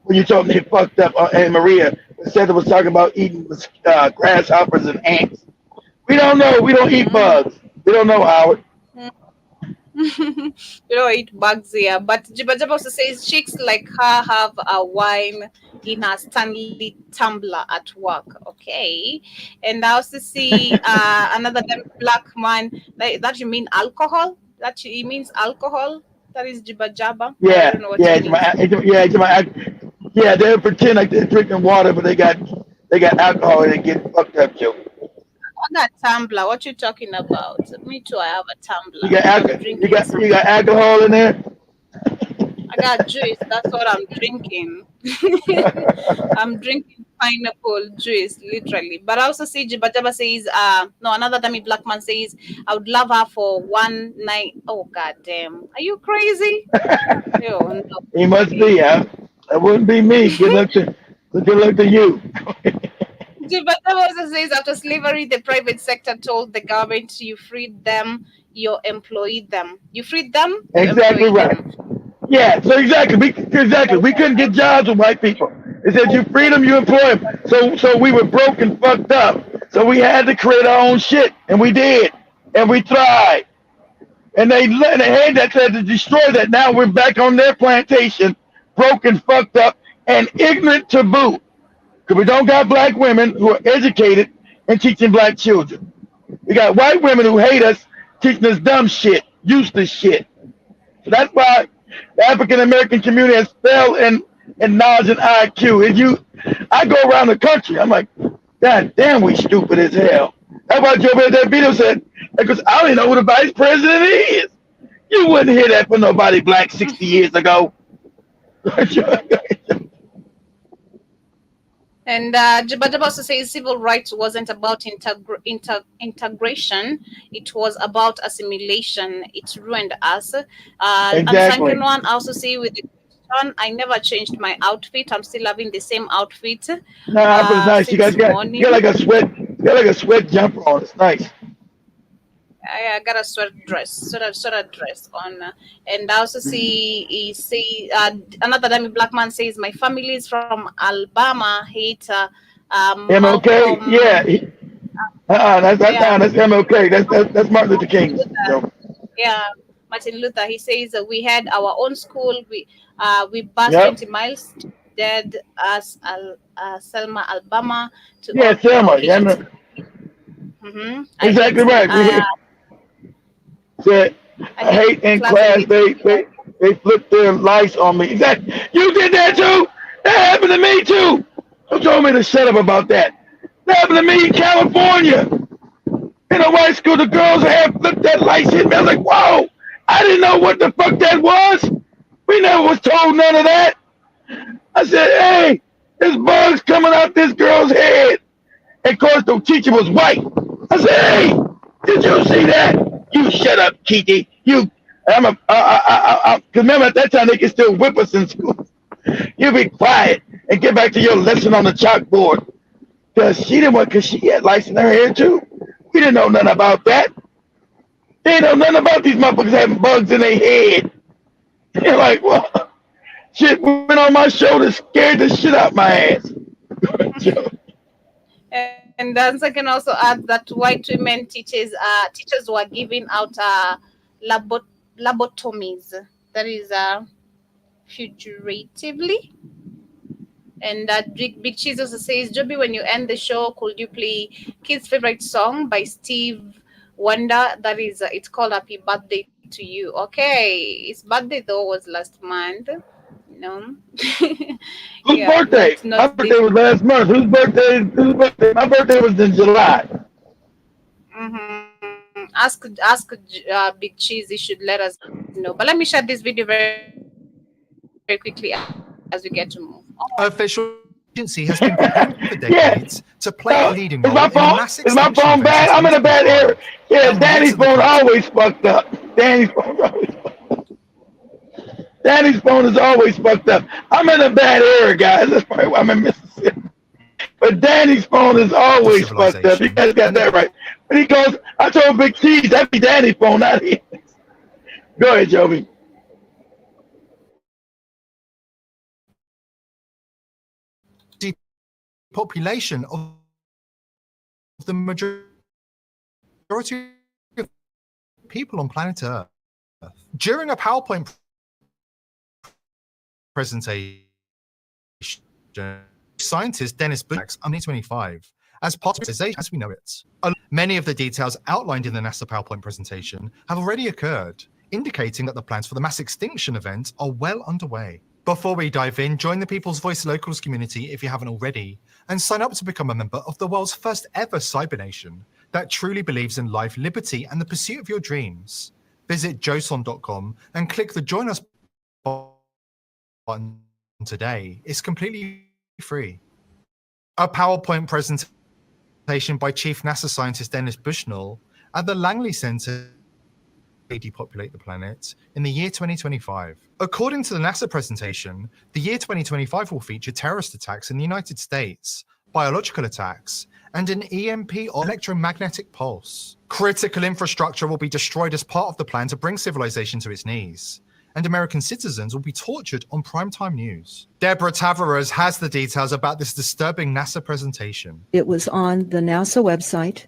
when you told me it fucked up Aunt Maria. Setos was talking about eating grasshoppers and ants. We don't know. We don't eat bugs. We don't know, Howard. You don't eat bugs here. But Jiba Jaba also says chicks like her have a wine in a Stanley tumbler at work. Okay. And I also see another black man. That you mean alcohol? That he means alcohol? That is Jiba Jaba. I Yeah, don't know what yeah, it means. yeah. They pretend like they're drinking water, but they got alcohol and they get fucked up, Joe. On that tumbler, what you talking about? Me too, I have a tumbler. You got I'm alcohol. drinking some. You got alcohol in there. I got juice. That's what I'm drinking. I'm drinking pineapple juice, literally. But I also see Jiba Jaba says, no, another dummy black man says, I would love her for one night. Oh, god damn. Are you crazy? Yo, no. He must be, huh? That wouldn't be me. Good luck to you. Jiba Jaba also says, after slavery, the private sector told the government, you freed them, you employed them. You freed them, you Exactly employed right. them. Yeah, so exactly. We couldn't get jobs with white people. They said you free them, you employ them. So we were broke and fucked up. So we had to create our own shit, and we did, and we tried. And they had that said to destroy that. Now we're back on their plantation, broke and fucked up, and ignorant to boot. Because we don't got black women who are educated and teaching black children. We got white women who hate us, teaching us dumb shit, useless shit. So that's why the African American community has failed in knowledge and IQ. And I go around the country, I'm like, God damn, we stupid as hell. That's why Joe Biden that video said, because I don't even know who the vice president is. You wouldn't hear that from nobody black 60 years ago. And Jabba also says civil rights wasn't about integration; it was about assimilation. It ruined us. And Exactly. Sankinwan also say with the question, I never changed my outfit. I'm still having the same outfit No, that was nice. You since got morning. like a sweat jumper on. It's nice. I got a sweater dress on, and I also see he say another dummy black man says my family is from Alabama. Hate MLK, Malcolm. yeah. That's MLK. That's Martin Luther King. So. Yeah, Martin Luther. He says that we had our own school. We bus Yep. 20 miles to dead as Selma, Alabama, to Yeah, all Selma. Yeah, occasions. no, I hate exactly right. Said, I I hate hate in class. I class hate they flipped their lights on me. Exactly. You did that too? That happened to me too. Who told me to shut up about that? That happened to me in California. In a white school, the girls had flipped that lights hit me. I was like, whoa, I didn't know what the fuck that was. We never was told none of that. I said, hey, there's bugs coming out this girl's head. And of course, the teacher was white. I said, hey, did you see that? You shut up, Kiki. You, remember at that time they could still whip us in school. You be quiet and get back to your lesson on the chalkboard. Because she didn't want, because she had lice in her hair too. We didn't know nothing about that. They didn't know nothing about these motherfuckers having bugs in their head. They're like, well, shit went on my shoulders, scared the shit out my ass. And then I can also add that white women teachers were giving out lobotomies. That is figuratively. And Big Cheese also says, Joby, when you end the show, could you play Kid's favorite song by Steve Wonder? That is, it's called Happy Birthday to You. Okay, his birthday though was last month. No. Whose birthday? My birthday was last month. Whose birthday? My birthday was in July. Ask Big Cheese. He should let us know. But let me share this video very, very quickly as we get to move on. Official agency has been preparing for decades to play a leading role in the mass Is my phone bad? I'm in a bad area. Yeah, Danny's phone always fucked up. Danny's phone always fucked up. Danny's phone is always fucked up. I'm in a bad area, guys. That's probably why I'm in Mississippi. But Danny's phone is always fucked up. You guys got that right. When he goes, I told Big Cheese, that'd be Danny's phone, not his. Go ahead, Joby. Population of the majority of people on planet Earth. During a PowerPoint presentation, scientist Dennis Bush's 2025 as part of the as we know it. Many of the details outlined in the NASA PowerPoint presentation have already occurred, indicating that the plans for the mass extinction event are well underway. Before we dive in, join the People's Voice Locals community if you haven't already, and sign up to become a member of the world's first ever cyber nation that truly believes in life, liberty, and the pursuit of your dreams. Visit joson.com and click the Join Us button today. It's completely free. A PowerPoint presentation by Chief NASA Scientist Dennis Bushnell at the Langley Center depopulate the planet in the year 2025. According to the NASA presentation, the year 2025 will feature terrorist attacks in the United States, biological attacks, and an EMP or electromagnetic pulse. Critical infrastructure will be destroyed as part of the plan to bring civilization to its knees, and American citizens will be tortured on primetime news. Deborah Tavares has the details about this disturbing NASA presentation. It was on the NASA website.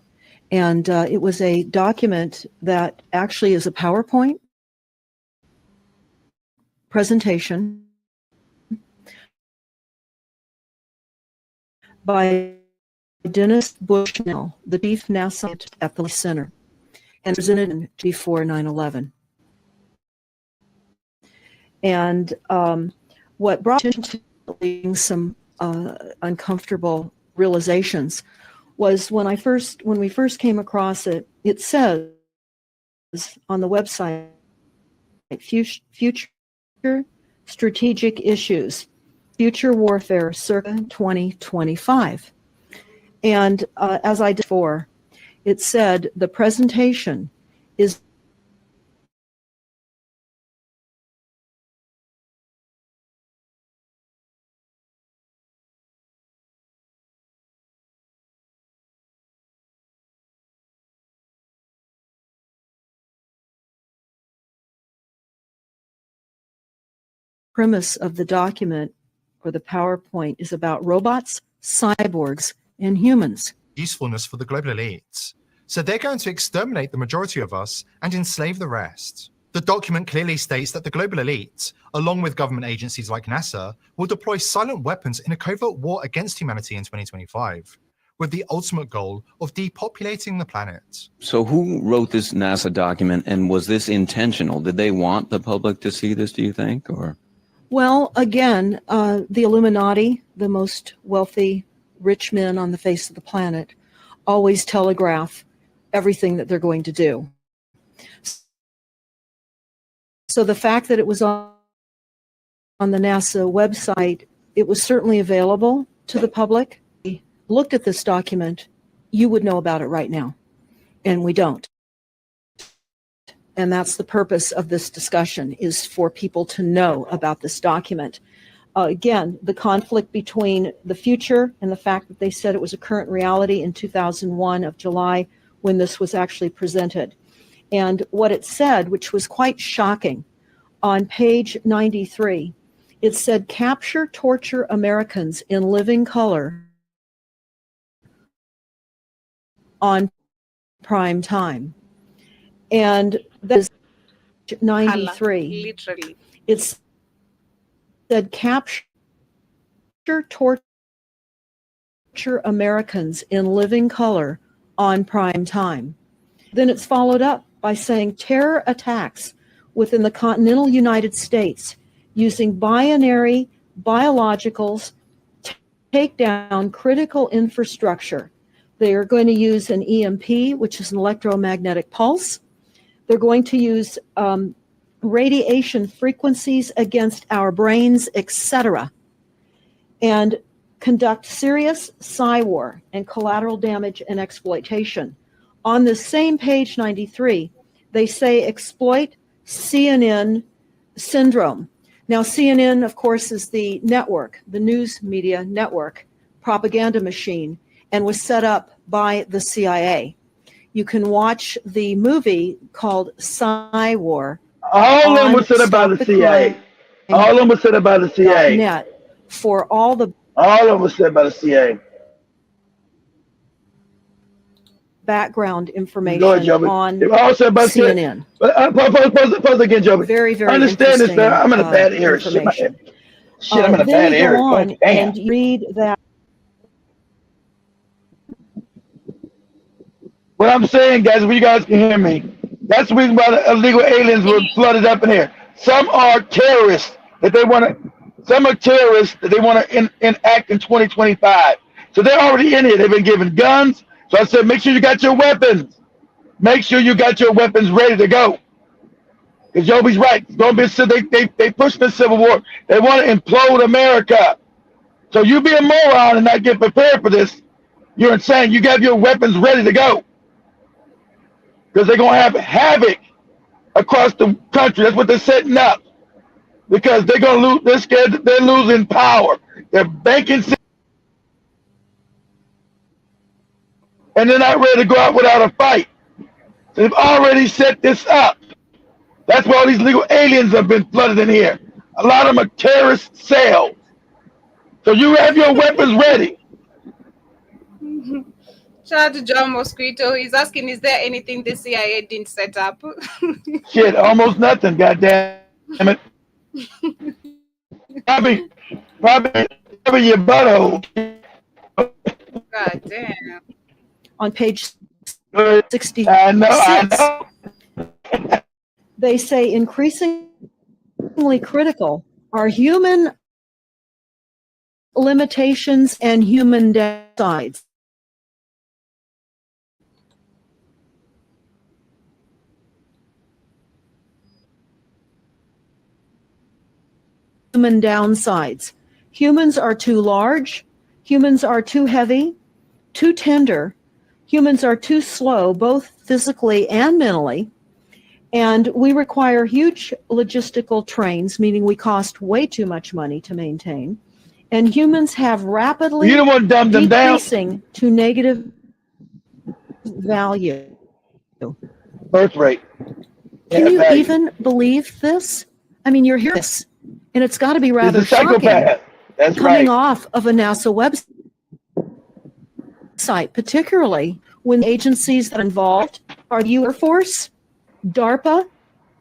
And it was a document that actually is a PowerPoint presentation by Dennis Bushnell, the chief NASA scientist at the center, and presented before 9/11. And what brought into some uncomfortable realizations was when we first came across it. It says on the website, future strategic issues, future warfare circa 2025. And as I did before, it said the presentation is premise of the document or the PowerPoint is about robots, cyborgs, and humans. Usefulness for the global elites. So they're going to exterminate the majority of us and enslave the rest. The document clearly states that the global elite, along with government agencies like NASA, will deploy silent weapons in a covert war against humanity in 2025, with the ultimate goal of depopulating the planet. So who wrote this NASA document, and was this intentional? Did they want the public to see this, do you think? Or? Well, again, the Illuminati, the most wealthy, rich men on the face of the planet, always telegraph everything that they're going to do. So the fact that it was on the NASA website, it was certainly available to the public. If you looked at this document, you would know about it right now, and we don't. And that's the purpose of this discussion, is for people to know about this document. Again, the conflict between the future and the fact that they said it was a current reality in 2001 of July when this was actually presented. And what it said, which was quite shocking, on page 93, it said, "Capture, torture Americans in living color on prime time." And that is 93. Literally. It said, "Capture, torture Americans in living color on prime time." Then it's followed up by saying, "Terror attacks within the continental United States using binary biologicals take down critical infrastructure." They are going to use an EMP, which is an electromagnetic pulse. They're going to use radiation frequencies against our brains, etc., and conduct serious psy-war and collateral damage and exploitation. On the same page 93, they say exploit CNN syndrome. Now, CNN, of course, is the network, the news media network, propaganda machine, and was set up by the CIA. You can watch the movie called Psy-War. All of them was set up by the CIA. All of them was set up by the CIA. Net for all the. All of them was set by the CIA. Background information Go ahead, Joby. on also about CNN. Pause again, Joby. Very, very I understand this, man. I'm in a bad area. Information. Shit, I'm in a bad area. Go on Oh, damn. and read that. What I'm saying, guys, if you guys can hear me, that's the reason why the illegal aliens were flooded up in here. Some are terrorists that they want to. Some are terrorists that they want to enact in 2025. So they're already in here. They've been given guns. So I said, make sure you got your weapons. Make sure you got your weapons ready to go. Because Joby's right. It's going to be, they pushed the Civil War. They want to implode America. So you be a moron and not get prepared for this. You're insane. You got your weapons ready to go. Because they're going to have havoc across the country. That's what they're setting up. Because they're going to lose. They're scared. They're losing power. They're banking. And they're not ready to go out without a fight. So they've already set this up. That's why all these legal aliens have been flooded in here. A lot of them are terrorist cells. So you have your weapons ready. Shout out to John Mosquito. He's asking, is there anything the CIA didn't set up? Shit, almost nothing, goddamn it. Probably your butthole. God damn. On page 66, I know. they say increasingly critical are human limitations and human downsides. Human downsides. Humans are too large. Humans are too heavy, too tender. Humans are too slow, both physically and mentally. And we require huge logistical trains, meaning we cost way too much money to maintain. And humans have rapidly decreasing to negative value. Birth rate. Can you even believe this? I mean, you're hearing this, and it's got to be rather shocking. That's coming right. off of a NASA website, particularly when agencies that are involved are the Air Force, DARPA,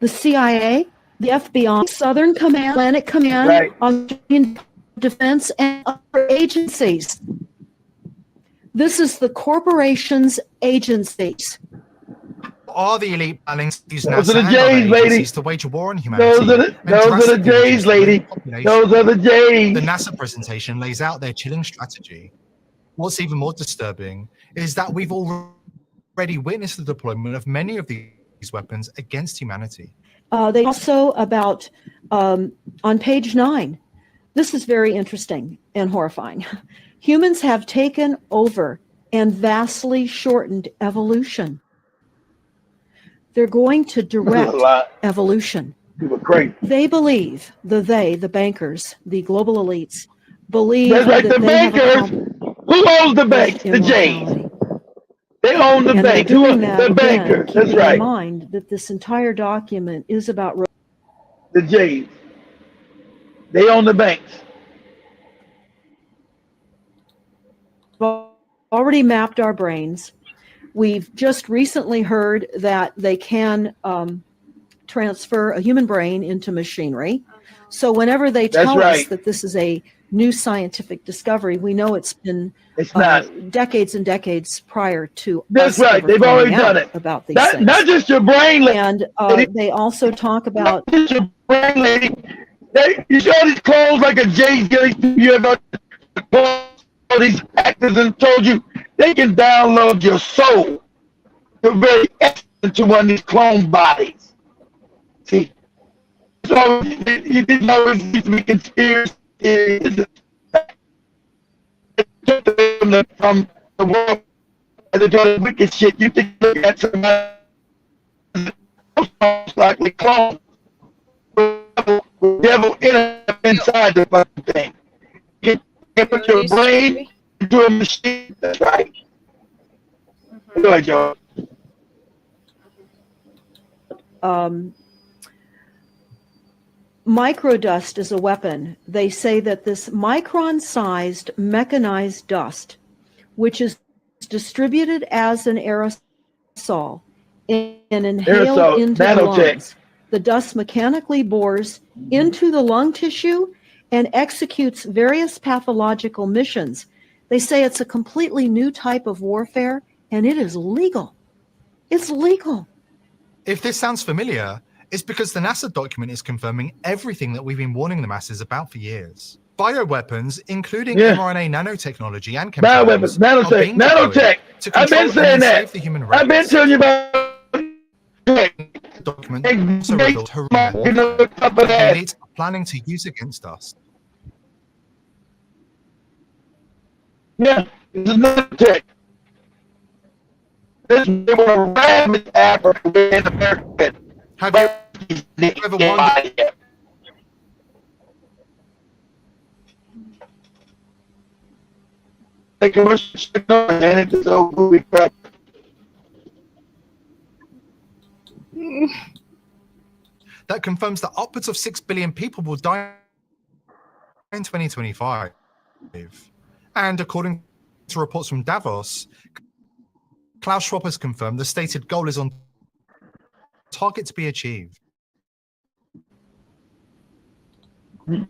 the CIA, the FBI, Southern Command, Atlantic Command, Right. Australian Defense, and other agencies. This is the corporations' agencies. Are the elite planning to use Those NASA are the and J's, other lady. agencies to wage a war on humanity? Those are the and J's, drastically reduce the lady. population? Those are the J's. The NASA presentation lays out their chilling strategy. What's even more disturbing is that we've already witnessed the deployment of many of these weapons against humanity. They also about on page 9. This is very interesting and horrifying. Humans have taken over and vastly shortened evolution. They're going to direct evolution. They believe, the bankers, the global elites, believe That's right, that the they bankers. Who owns the banks? The J's. They own the and banks. they're Who doing owns that the again, bankers? keeping That's right. in mind that this entire document is about the J's. They own the banks. already mapped our brains. We've just recently heard that they can transfer a human brain into machinery. So whenever they tell us that this is a new scientific discovery, we know it's been decades and decades prior to That's us right. ever They've already finding done out it. about these Not, things. not just your brain, And they also talk about not just your brain, lady. You see all these clones like a Jay's getting you about all these actors and told you they can download your soul, the very essence into one of these clone bodies. See, so you didn't know it used to be conspiracy theories. From the world, and they're doing wicked shit. You think you look at somebody likely clone, devil inside the fucking thing. You can put your brain into a machine. That's right. Go ahead, Joe. Microdust is a weapon. They say that this micron-sized mechanized dust, which is distributed as an aerosol and inhaled into the lungs, the dust mechanically bores into the lung tissue and executes various pathological missions. They say it's a completely new type of warfare, and it is legal. It's legal. If this sounds familiar, it's because the NASA document is confirming everything that we've been warning the masses about for years. Bioweapons, including mRNA nanotechnology and chemicals, nanotech. I've been saying that. The human race. I've been telling you about document also revealed horrendous the elites are planning to use against us. Yeah, it's nanotech. This is they want to ravage Africa and America. Have you ever wondered? They commercial shit on and it is so movie crap. That confirms that upwards of 6 billion people will die in 2025. And according to reports from Davos, Klaus Schwab has confirmed the stated goal is on target to be achieved. It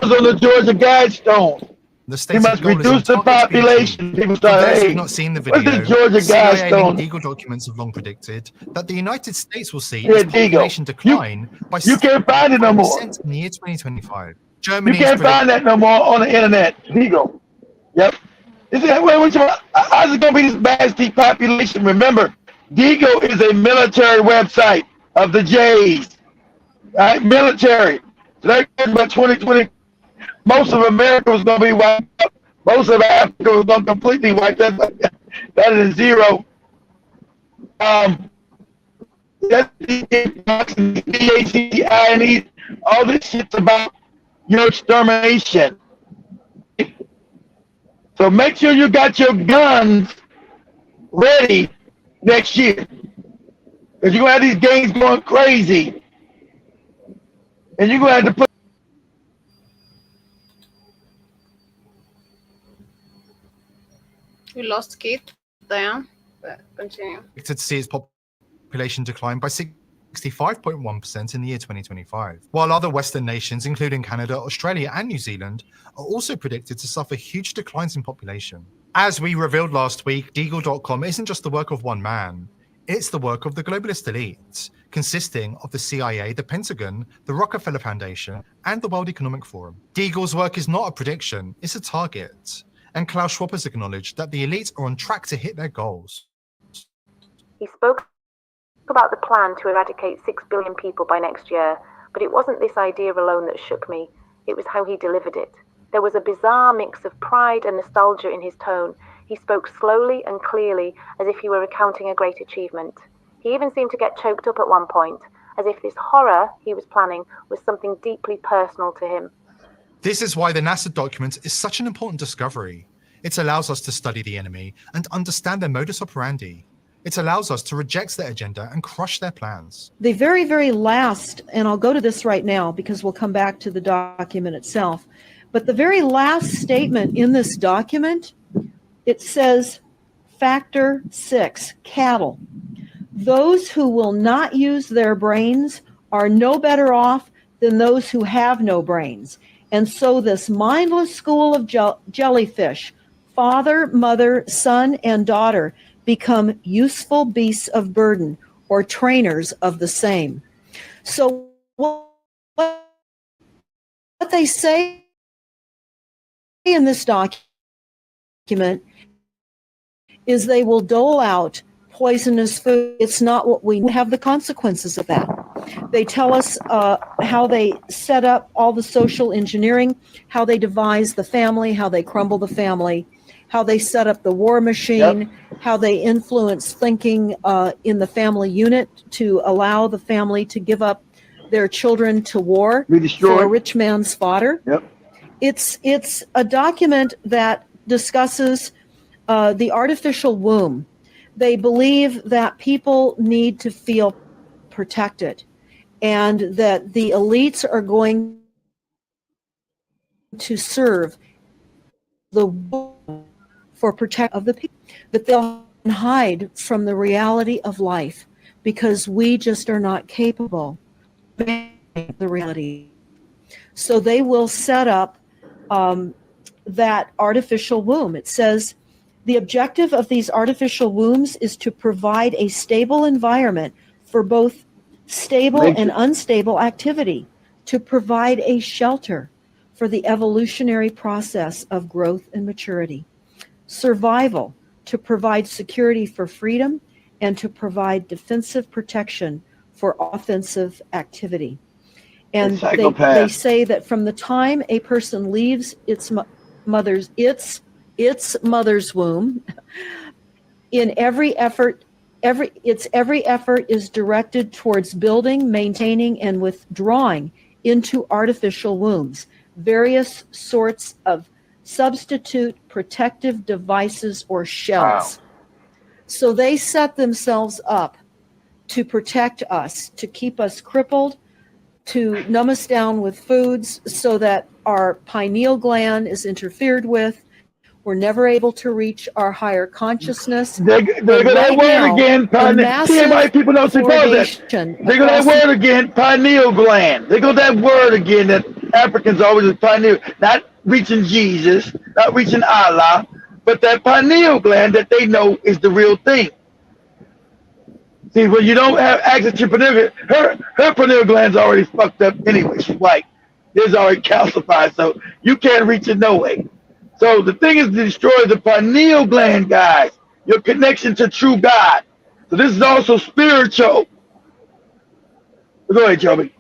was on the Georgia Guidestone. The We stated must goal is reduce on the target to be population. achieved. People For start, those hey, who've not seen the what's video, the Georgia CIA Guidestone? and legal documents have long predicted that the United States will see Yeah, its population decline by You can't find it no more. 6% in the year 2025. You Germany can't find that no more on the internet. Vigo. Yep. How's it going to be this vast depopulation? Remember, Digo is a military website of the J's. Right? Military. So that about 2020, most of America was going to be wiped out. Most of Africa was going to completely wiped out. That is zero. That's DACI, all this shit's about your extermination. So make sure you got your guns ready next year. Because you're going to have these gangs going crazy. And you're going to have to put we lost Keith there. But continue. To see its population decline by 65.1% in the year 2025, while other Western nations, including Canada, Australia, and New Zealand, are also predicted to suffer huge declines in population. As we revealed last week, Deagle.com isn't just the work of one man, it's the work of the globalist elite, consisting of the CIA, the Pentagon, the Rockefeller Foundation, and the World Economic Forum. Deagle's work is not a prediction, it's a target. And Klaus Schwab has acknowledged that the elites are on track to hit their goals. He spoke about the plan to eradicate 6 billion people by next year, but it wasn't this idea alone that shook me, it was how he delivered it. There was a bizarre mix of pride and nostalgia in his tone. He spoke slowly and clearly, as if he were recounting a great achievement. He even seemed to get choked up at one point, as if this horror he was planning was something deeply personal to him. This is why the NASA document is such an important discovery. It allows us to study the enemy and understand their modus operandi. It allows us to reject their agenda and crush their plans. The very, very last, and I'll go to this right now because we'll come back to the document itself, but the very last statement in this document, it says, Factor 6, cattle. Those who will not use their brains are no better off than those who have no brains. And so this mindless school of jellyfish, father, mother, son, and daughter, become useful beasts of burden or trainers of the same. So what they say in this document is they will dole out poisonous food. It's not what we have the consequences of that. They tell us how they set up all the social engineering, how they devise the family, how they crumble the family, how they set up the war machine, how they influence thinking in the family unit to allow the family to give up their children to war for a rich man's fodder. It's a document that discusses the artificial womb. They believe that people need to feel protected and that the elites are going to serve the for protection of the people, but they'll hide from the reality of life because we just are not capable of the reality. So they will set up that artificial womb. It says the objective of these artificial wombs is to provide a stable environment for both stable and unstable activity, to provide a shelter for the evolutionary process of growth and maturity. Survival, to provide security for freedom and to provide defensive protection for offensive activity. And they say that from the time a person leaves its mother's womb, in every effort is directed towards building, maintaining, and withdrawing into artificial wombs, various sorts of substitute protective devices or shells. Wow. So they set themselves up to protect us, to keep us crippled, to numb us down with foods so that our pineal gland is interfered with. We're never able to reach our higher consciousness. They go that word again, pineal. See, why people don't suppose that. They go that word again, pineal gland. They go that word again that Africans always use pineal, not reaching Jesus, not reaching Allah, but that pineal gland that they know is the real thing. See, when you don't have access to pineal, her pineal gland's already fucked up anyway. She's white. It's already calcified, so you can't reach it no way. So the thing is to destroy the pineal gland, guys, your connection to true God. So this is also spiritual. Go ahead, Joby.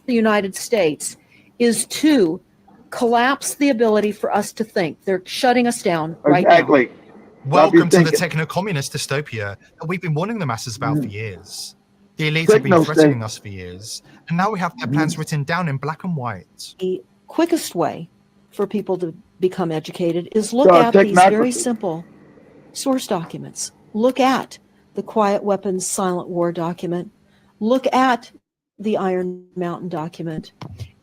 The United States is to collapse the ability for us to think. They're shutting us down right now. Welcome to the techno-communist dystopia that we've been warning the masses about for years. The elites have been threatening us for years, and now we have their plans written down in black and white. The quickest way for people to become educated is look at these very simple source documents. Look at the Quiet Weapons Silent War document. Look at the Iron Mountain document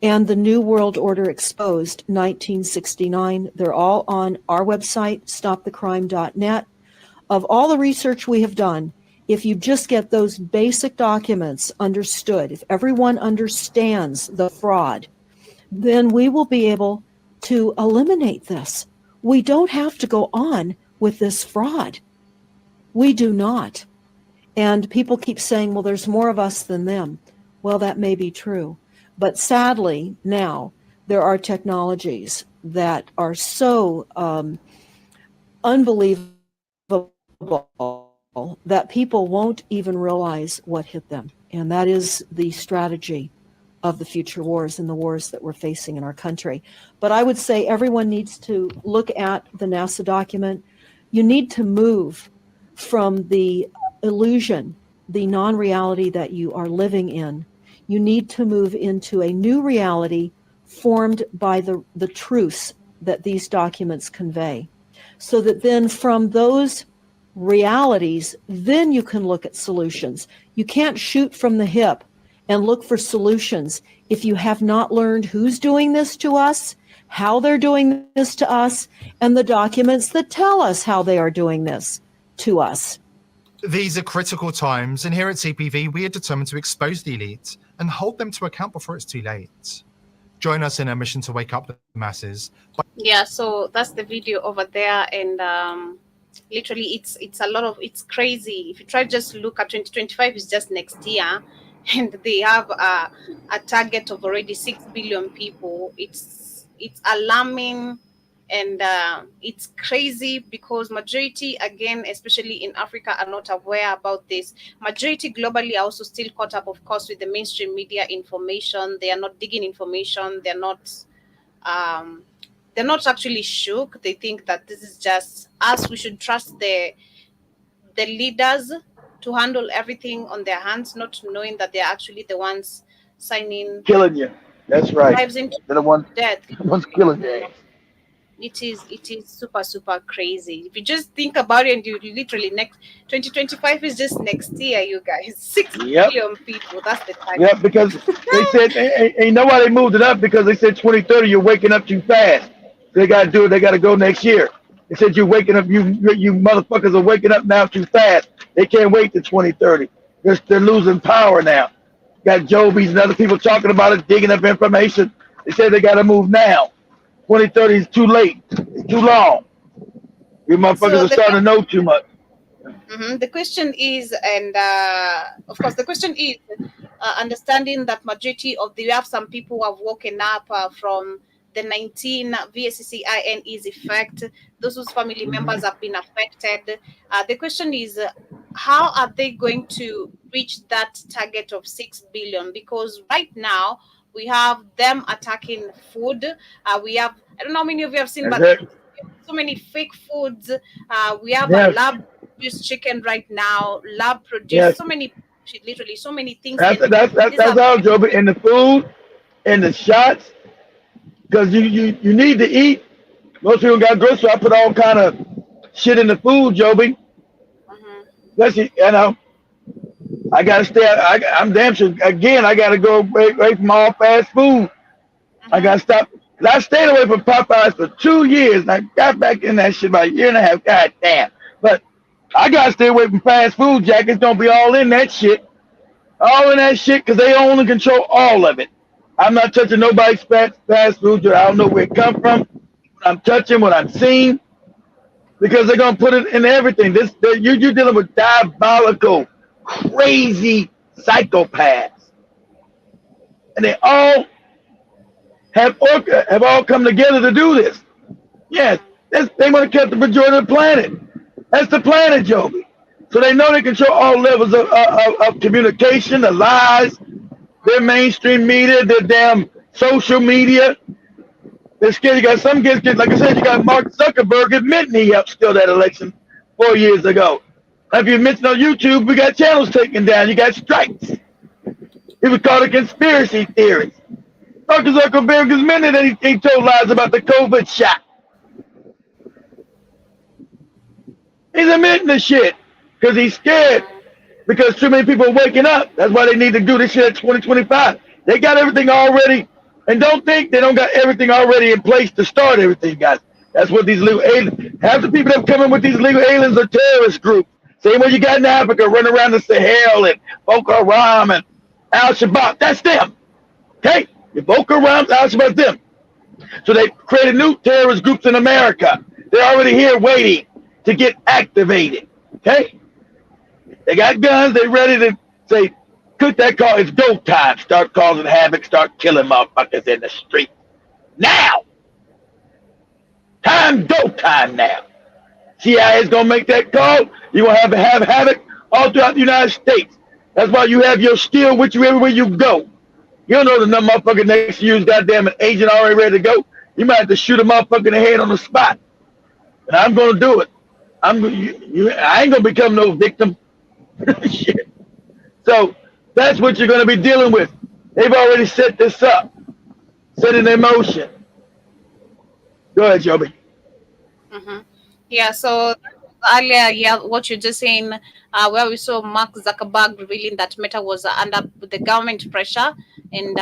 and the New World Order Exposed 1969. They're all on our website, stopthecrime.net. Of all the research we have done, if you just get those basic documents understood, if everyone understands the fraud, then we will be able to eliminate this. We don't have to go on with this fraud. We do not. And people keep saying, well, there's more of us than them. Well, that may be true. But sadly, now there are technologies that are so unbelievable that people won't even realize what hit them. And that is the strategy of the future wars and the wars that we're facing in our country. But I would say everyone needs to look at the NASA document. You need to move from the illusion, the non-reality that you are living in. You need to move into a new reality formed by the truths that these documents convey. So that then from those realities, then you can look at solutions. You can't shoot from the hip and look for solutions if you have not learned who's doing this to us, how they're doing this to us, and the documents that tell us how they are doing this to us. These are critical times, and here at CPV, we are determined to expose the elite and hold them to account before it's too late. Join us in our mission to wake up the masses. Yeah, so that's the video over there, and literally it's a lot of, it's crazy. If you try to just look at 2025 is just next year, and they have a target of already 6 billion people. It's alarming, and it's crazy because majority, again, especially in Africa, are not aware about this. Majority globally are also still caught up, of course, with the mainstream media information. They are not digging information. They're not actually shook. They think that this is just us. We should trust the leaders to handle everything on their hands, not knowing that they're actually the ones signing, killing you. That's right. lives into They're the ones, death. the ones killing you. It is super crazy. If you just think about it, and you literally, next 2025 is just next year, you guys. 6 billion people. That's the time. Yep, because they said, and you know why they moved it up? Because they said 2030 you're waking up too fast. They got to do it. They got to go next year. They said you're waking up. You motherfuckers are waking up now too fast. They can't wait to 2030. They're losing power now. Got Jobies and other people talking about it, digging up information. They said they got to move now. 2030 is too late. It's too long. You motherfuckers are starting to know too much. The question is, and of course, the question is understanding that majority of we have some people who have woken up from the 19 VSCCINE's effect. Those whose family members have been affected. The question is, how are they going to reach that target of 6 billion? Because right now, we have them attacking food. We have, I don't know how many of you have seen, but so many fake foods. We have a lab-produced chicken right now, lab-produced, so many, literally so many things. That's our job. In the food, in the shots, because you need to eat. Most people got groceries, so I put all kind of shit in the food, Joby. Especially, you know, I gotta stay. I'm damn sure. Again, I gotta go away from all fast food. I gotta stop. I stayed away from Popeyes for 2 years, and I got back in that shit about a year and a half. God damn! But I gotta stay away from fast food, Jack. It's gonna be all in that shit, because they own and control all of it. I'm not touching nobody's fast food. I don't know where it come from. What I'm touching, what I'm seeing, because they're gonna put it in everything. You're dealing with diabolical, crazy psychopaths, and they all have all come together to do this. Yes, they want to keep the majority of the planet. That's the planet, Joby. So they know they control all levels of communication, the lies, their mainstream media, their damn social media. They're scared. You got some kids, like I said, you got Mark Zuckerberg admitting he helped steal that election 4 years ago. If you mentioned on YouTube, we got channels taken down. You got strikes. He was called a conspiracy theorist. Mark Zuckerberg is admitting that he told lies about the COVID shot. He's admitting the shit because he's scared because too many people are waking up. That's why they need to do this shit at 2025. They got everything already, and don't think they don't got everything already in place to start everything, guys. That's what these legal aliens, half the people that come in with these legal aliens are terrorist groups. Same way you got in Africa running around the Sahel and Boko Haram and Al-Shabaab. That's them. Okay? The Boko Haram, Al-Shabaab, them. So they created new terrorist groups in America. They're already here waiting to get activated. Okay? They got guns. They're ready to say, cook that call. It's go time. Start causing havoc. Start killing motherfuckers in the street. Now. Go time now. CIA is going to make that call. You're going to have havoc all throughout the United States. That's why you have your skill with you everywhere you go. You don't know the number motherfucker next to you is goddamn an agent already ready to go. You might have to shoot a motherfucker in the head on the spot. And I'm going to do it. I ain't going to become no victim. Shit. So that's what you're going to be dealing with. They've already set this up. Set it in motion. Go ahead, Joby. Mm-hmm. Yeah, so earlier, yeah, what you're just saying, where we saw Mark Zuckerberg revealing that Meta was under the government pressure, and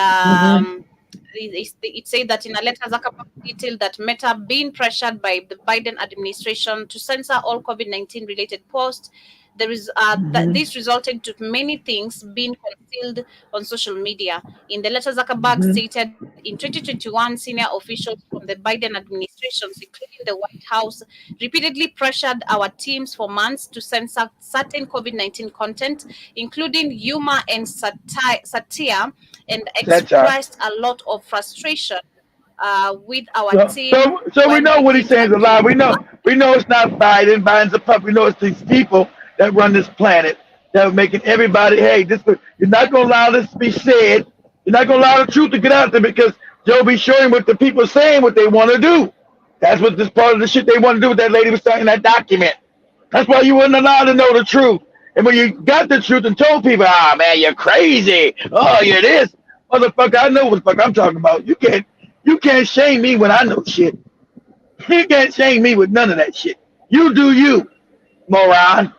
it said that in a letter, Zuckerberg detailed that Meta being pressured by the Biden administration to censor all COVID-19 related posts. There is this resulted to many things being concealed on social media. In the letter, Zuckerberg stated in 2021, senior officials from the Biden administration, including the White House, repeatedly pressured our teams for months to censor certain COVID-19 content, including humor and satire, and expressed a lot of frustration with our team. So we know what he's saying is a lie. We know it's not Biden. Biden's a puppet. We know it's these people that run this planet that are making everybody, hey, you're not going to allow this to be said. You're not going to allow the truth to get out there because Joe be showing what the people are saying what they want to do. That's what this part of the shit they want to do with that lady was saying in that document. That's why you weren't allowed to know the truth. And when you got the truth and told people, man, you're crazy. Oh, you're this. Motherfucker, I know what the fuck I'm talking about. You can't shame me when I know shit. You can't shame me with none of that shit. You do you, moron.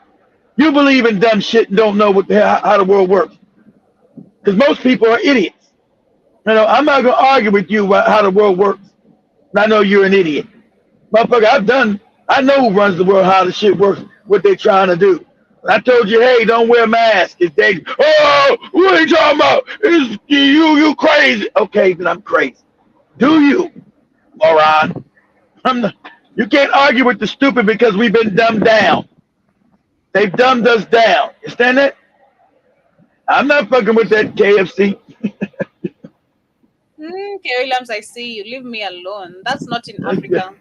You believe in dumb shit and don't know how the world works. Because most people are idiots. You know, I'm not going to argue with you about how the world works. And I know you're an idiot. Motherfucker, I know who runs the world, how the shit works, what they're trying to do. I told you, hey, don't wear a mask. It's dangerous. Oh, what are you talking about? It's you crazy. Okay, then I'm crazy. Do you, moron? You can't argue with the stupid because we've been dumbed down. They've dumbed us down. You understand that? I'm not fucking with that KFC. Okay, Williams, I see you. Leave me alone. That's not in Africa.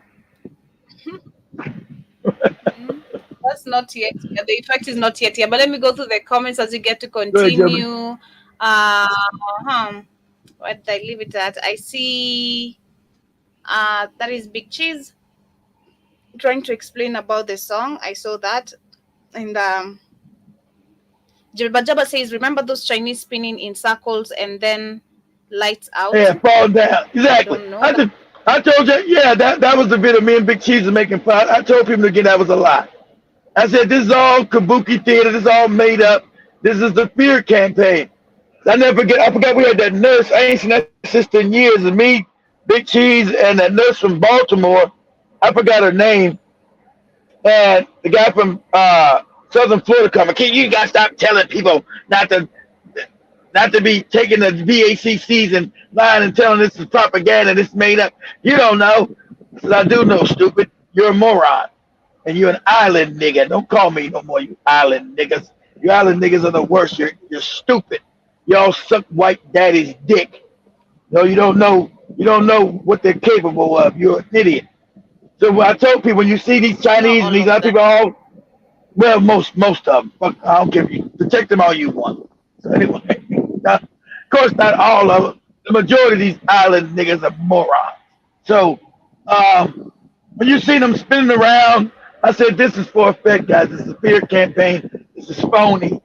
That's not yet here. The effect is not yet here. But let me go through the comments as we get to continue. Where did I leave it at? I see that is Big Cheese trying to explain about the song. I saw that. And Jabba says, remember those Chinese spinning in circles and then lights out? Yeah, fall down. Exactly. I told you, yeah, that was the video of me and Big Cheese making fun. I told people again that was a lie. I said, this is all kabuki theater. This is all made up. This is the fear campaign. I forgot we had that nurse. I ain't seen that sister in years. And me, Big Cheese, and that nurse from Baltimore. I forgot her name. And the guy from Southern Florida coming, you gotta stop telling people not to be taking the VACCs and lying and telling this is propaganda, this made up. You don't know. Because I do know, stupid. You're a moron. And you're an island nigga. Don't call me no more, you island niggas. You island niggas are the worst. You're stupid. Y'all suck white daddy's dick. No, you don't know what they're capable of. You're an idiot. So I told people, when you see these Chinese and these other people, all, well, most of them, fuck, I don't care if you protect them all you want. So anyway, of course not all of them. The majority of these island niggas are morons. So when you see them spinning around, I said, this is for effect, guys. This is a fear campaign. This is phony.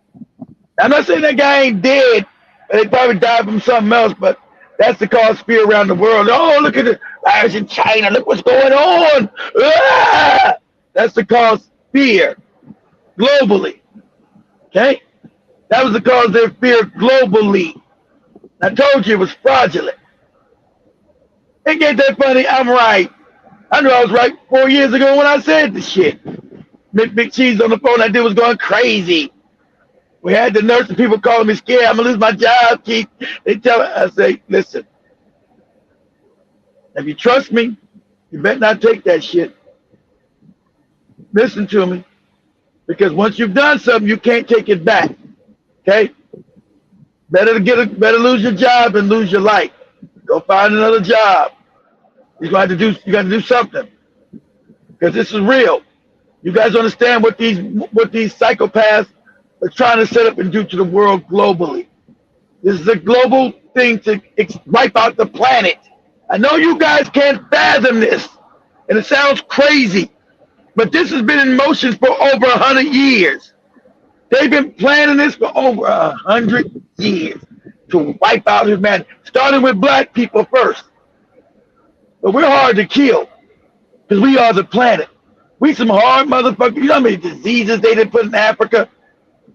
I'm not saying that guy ain't dead. They probably died from something else, but that's to cause fear around the world. Oh, look at the virus in China. Look what's going on. Ah! That's to cause fear globally. Okay? That was because their fear globally. I told you it was fraudulent. It ain't that funny. I'm right. I knew I was right 4 years ago when I said the shit. Big Cheese on the phone, that dude was going crazy. We had the nurse and people calling me scared. I'm gonna lose my job, Keith. They tell me, I say, listen, if you trust me, you better not take that shit. Listen to me. Because once you've done something, you can't take it back. Okay? Better lose your job than lose your life. Go find another job. You got to do something. Because this is real. You guys understand what these psychopaths are trying to set up and do to the world globally. This is a global thing to wipe out the planet. I know you guys can't fathom this, and it sounds crazy, but this has been in motion for over 100 years. They've been planning this for over 100 years to wipe out humanity, starting with black people first. But we're hard to kill because we are the planet. We some hard motherfuckers. You know how many diseases they did put in Africa?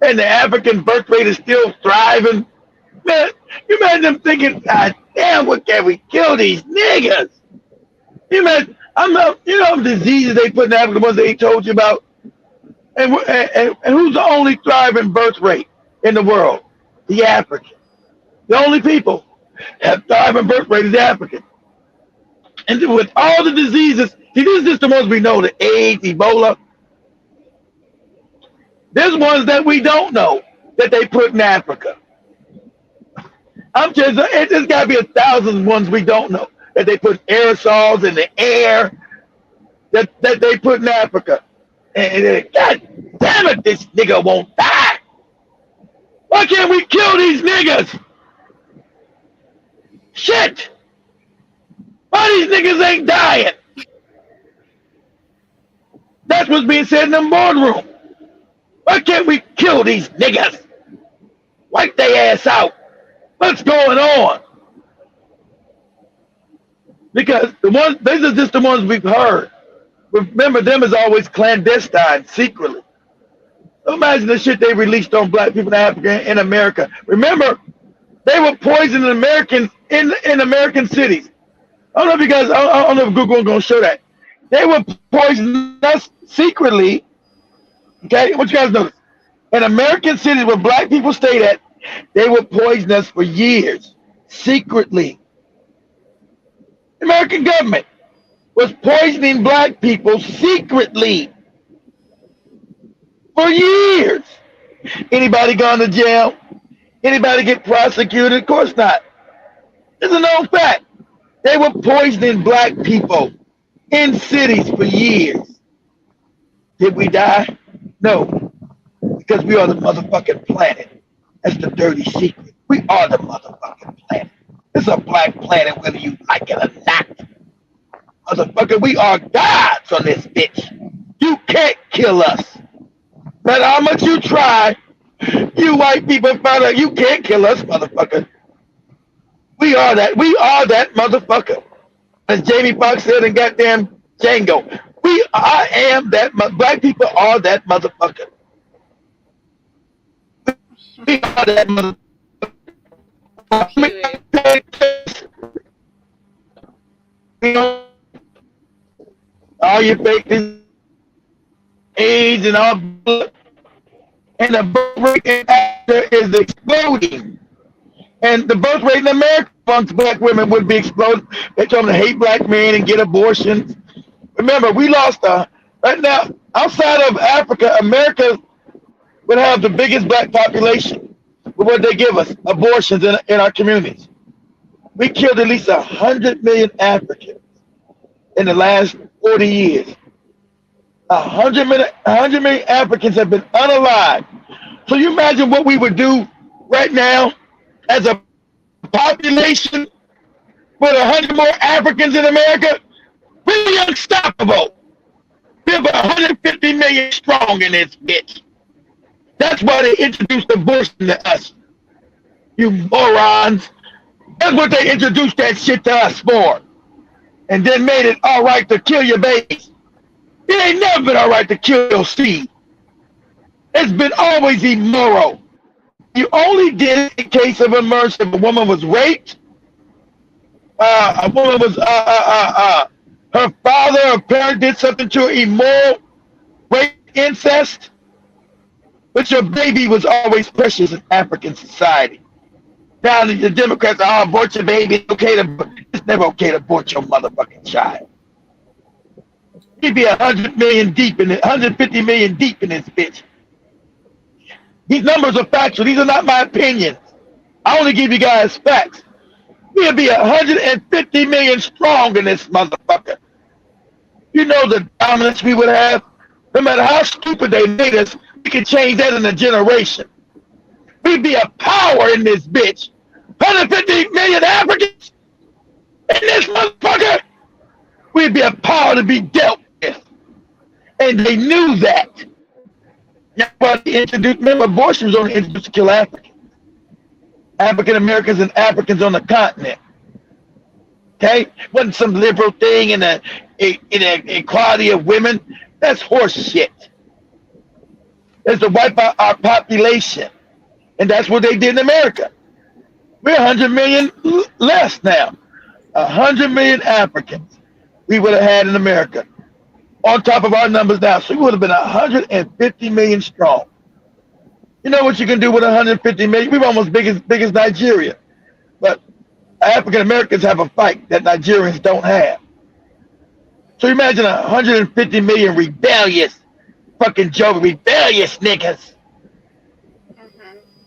And the African birth rate is still thriving. Man, you imagine them thinking, God damn, what can we kill these niggas? You imagine, you know diseases they put in Africa, the ones they told you about? And who's the only thriving birth rate in the world? The African. The only people that thriving birth rate is African. And with all the diseases, see, this is just the ones we know, the AIDS, Ebola. There's ones that we don't know that they put in Africa. There's got to be 1,000 ones we don't know that they put aerosols in the air that they put in Africa. And God damn it, this nigga won't die. Why can't we kill these niggas? Shit. Why these niggas ain't dying? That's what's being said in the boardroom. Why can't we kill these niggas? Wipe their ass out. What's going on? Because these are just the ones we've heard. Remember, them is always clandestine, secretly. So imagine the shit they released on black people in Africa and America. Remember, they were poisoning Americans in American cities. I don't know if you guys, I don't know if Google is going to show that. They were poisoning us secretly. Okay, what you guys notice? In American cities where black people stayed at, they were poisoning us for years, secretly. The American government was poisoning black people secretly for years. Anybody gone to jail? Anybody get prosecuted? Of course not. It's a known fact. They were poisoning black people in cities for years. Did we die? No. Because we are the motherfucking planet. That's the dirty secret. We are the motherfucking planet. It's a black planet whether you like it or not. Motherfucker, we are gods on this bitch. You can't kill us. No matter how much you try, you white people find out you can't kill us, motherfucker. We are that. We are that motherfucker. As Jamie Foxx said in goddamn Django, I am that. Black people are that motherfucker. We are that motherfucker. All your fake AIDS and all, and the birth rate in Africa is exploding. And the birth rate in America amongst black women would be exploding. They told them to hate black men and get abortions. Remember, we lost right now, outside of Africa, America would have the biggest black population. But what they give us? Abortions in our communities. We killed at least 100 million Africans in the last 40 years. 100 million Africans have been unalived. So you imagine what we would do right now as a population with 100 more Africans in America? We're unstoppable. We're 150 million strong in this bitch. That's why they introduced abortion to us. You morons. That's what they introduced that shit to us for. And then made it all right to kill your babies. It ain't never been all right to kill your seed. It's been always immoral. You only did it in case of emergency. If a woman was raped, a woman was her father or parent did something to her, immoral, rape, incest. But your baby was always precious in African society. Now the Democrats are abort your baby. It's never okay to abort your motherfucking child. You'd be 100 million deep in it, 150 million deep in this bitch. These numbers are factual. These are not my opinions. I only give you guys facts. We'll be 150 million strong in this motherfucker. You know the dominance we would have? No matter how stupid they made us, we could change that in a generation. We'd be a power in this bitch. 150 million Africans in this motherfucker. We'd be a power to be dealt with. And they knew that. That's why they introduced, remember, abortion was only introduced to kill Africans. African Americans and Africans on the continent. Okay? Wasn't some liberal thing in the equality of women. That's horse shit. That's to wipe out our population. And that's what they did in America. We're 100 million less now. 100 million Africans we would have had in America. On top of our numbers now. So we would have been 150 million strong. You know what you can do with 150 million? We're almost big as Nigeria. But African Americans have a fight that Nigerians don't have. So imagine 150 million rebellious fucking rebellious niggas.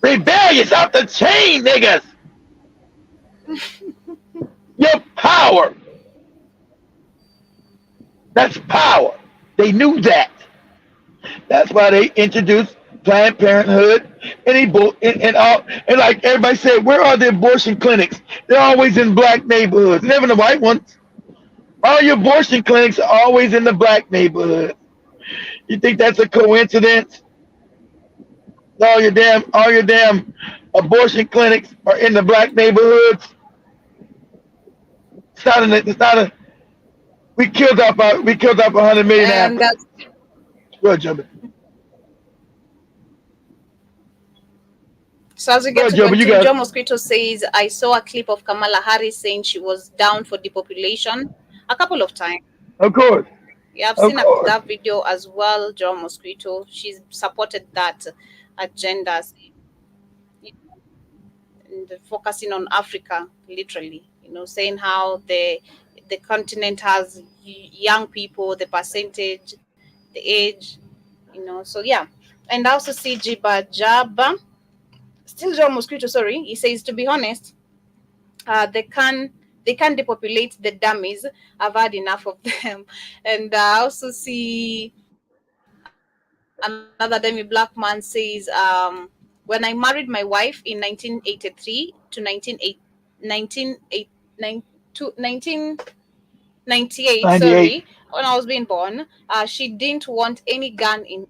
Rebellious off the chain niggas. Your power. That's power. They knew that. That's why they introduced Planned Parenthood and like everybody said, where are the abortion clinics? They're always in black neighborhoods, never in the white ones. All your abortion clinics are always in the black neighborhood. You think that's a coincidence? All your damn abortion clinics are in the black neighborhoods. We killed off 100 million Africans. Go ahead, Joby. So as we get to continue, John Mosquito says, I saw a clip of Kamala Harris saying she was down for depopulation a couple of times. Of course. Yeah, I've seen that video as well, John Mosquito. She's supported that agenda, and focusing on Africa, literally, saying how the continent has young people, the percentage, the age, so yeah. And I also see Jiba Jaba, still John Mosquito, sorry, he says, to be honest, they can depopulate the dummies. I've had enough of them. And I also see another dummy black man says, when I married my wife in 1983 to 1998, sorry, when I was being born, she didn't want any gun in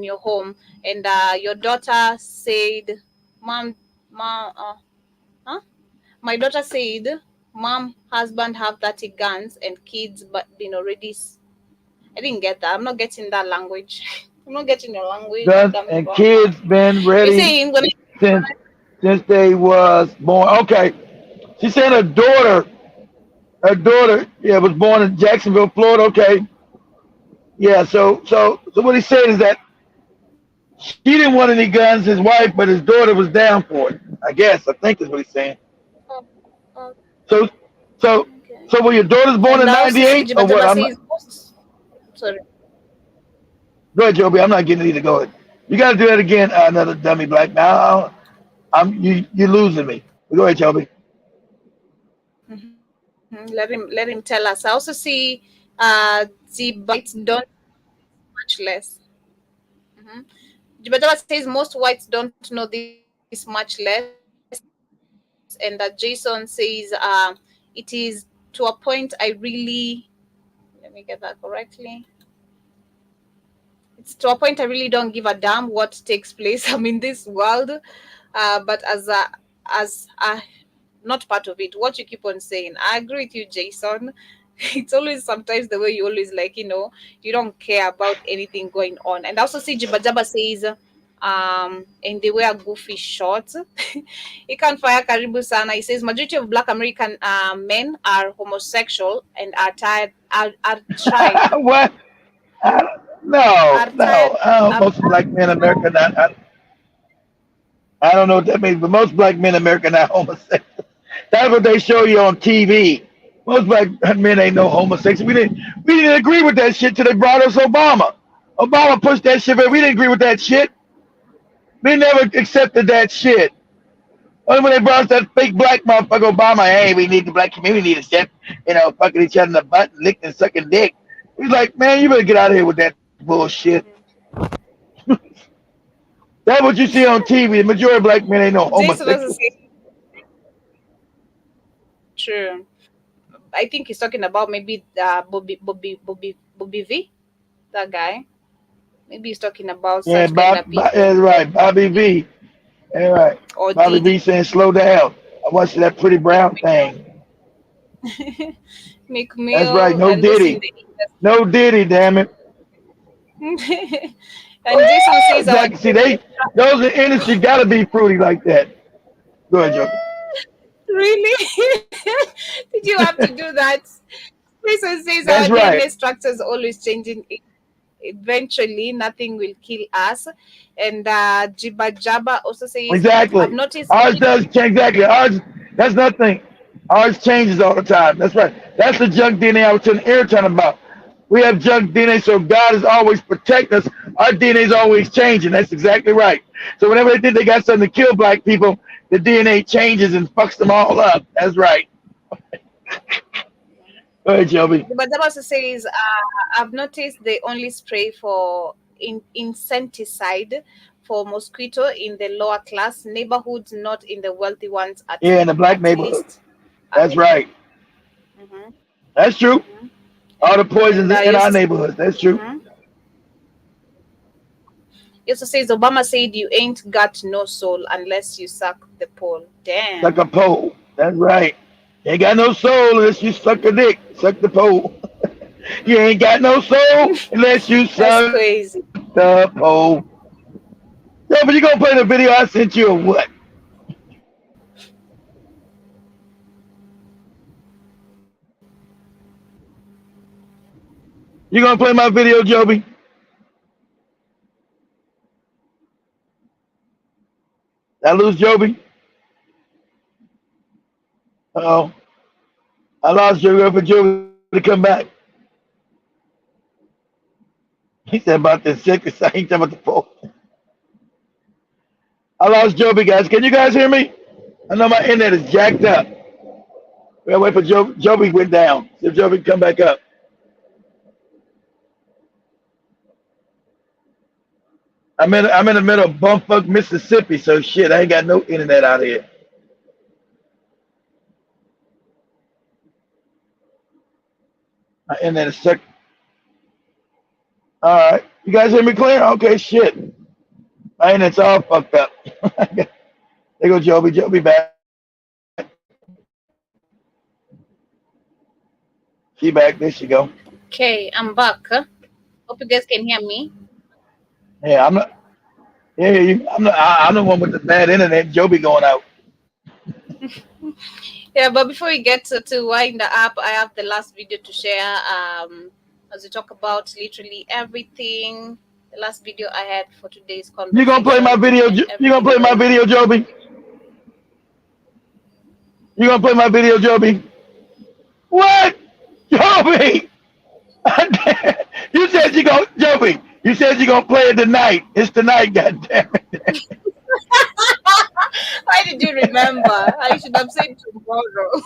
your home. And your daughter said, my daughter said, Mom, husband have 30 guns and kids, but been already. I didn't get that. I'm not getting that language. I'm not getting your language. Guns and kids been ready since they was born. Okay. She's saying her daughter, was born in Jacksonville, Florida. Okay. Yeah, so what he said is that he didn't want any guns, his wife, but his daughter was down for it. I think is what he's saying. So were your daughters born in 98 or what? Sorry. Go ahead, Joby. I'm not getting it either. Go ahead. You got to do that again, another dummy black. Now, you're losing me. Go ahead, Joby. Let him tell us. I also see the whites don't much less. Jibadaba says most whites don't know this much less, and that Jason says it is to a point I really, let me get that correctly. It's to a point I really don't give a damn what takes place. I'm in this world, but as not part of it. What you keep on saying, I agree with you, Jason. It's always sometimes the way you always you don't care about anything going on. And I also see Jibajaba says and they wear goofy shorts. He can't fire Karibu Sana. He says majority of Black American men are homosexual and are tired. Are tried. What? Most black men in America not. I don't know what that means, but most black men in America are not homosexual. That's what they show you on TV. Most black men ain't no homosexual. We didn't agree with that shit till they brought us Obama. Obama pushed that shit, but we didn't agree with that shit. We never accepted that shit. Only when they brought us that fake black motherfucker Obama, hey, we need the black community to step, fucking each other in the butt, licking and sucking dick. He's like, man, you better get out of here with that bullshit. That's what you see on TV. The majority of black men ain't no homosexual. True. I think he's talking about maybe Bobby V, that guy. Maybe he's talking about yeah, such kind of people. That's right, Bobby V. That's right. Or Bobby V saying, slow down. I watched that pretty brown thing. That's right, no Diddy. No Diddy, damn it. And Jason says, exactly. See, those in industry gotta be fruity like that. Go ahead, Joe. Really? Did you have to do that? Jason says that's our right. DNA structure is always changing. Eventually, nothing will kill us. And Jiba Jabba also says, exactly. I've noticed ours does change. Exactly. Ours, that's nothing. Ours changes all the time. That's right. That's the junk DNA I was telling Airton about. We have junk DNA, so God is always protect us. Our DNA is always changing. That's exactly right. So whenever they think they got something to kill black people, the DNA changes and fucks them all up. That's right. Go ahead, Joby. But that also says, I've noticed they only spray for insecticide for mosquito in the lower class neighborhoods, not in the wealthy ones. In the black neighborhoods. That's right. Mm-hmm. That's true. Mm-hmm. All the poisons in our neighborhoods. That's true. Mm-hmm. It also says Obama said you ain't got no soul unless you suck the pole. Damn. Suck a pole. That's right. You ain't got no soul unless you suck a dick. Suck the pole. You ain't got no soul unless you suck the pole. Yeah, but you gonna play the video I sent you or what? You gonna play my video, Joby? Did I lose Joby? Uh-oh. I lost Joby for Joby to come back. He said about the sick side. He said about the pole. I lost Joby, guys. Can you guys hear me? I know my internet is jacked up. We gotta wait for Joby. Joby went down. See if Joby can come back up. I'm in the middle of bumfuck Mississippi, so shit, I ain't got no internet out here. My internet is stuck. All right, you guys hear me clear? Okay, shit. My internet's all fucked up. There go Joby. Joby back. She back. There she go. Okay, I'm back. Hope you guys can hear me. Yeah, I'm not. Yeah, I'm the one with the bad internet. Joby going out. Yeah, but before we get to wind up, I have the last video to share. As we talk about literally everything. The last video I had for today's conversation. You gonna play my video? You gonna play my video, Joby? You gonna play my video, Joby? What, Joby? You said you gonna, Joby. You said you're gonna play it tonight. It's tonight, goddammit. Why did you remember? I should have said tomorrow.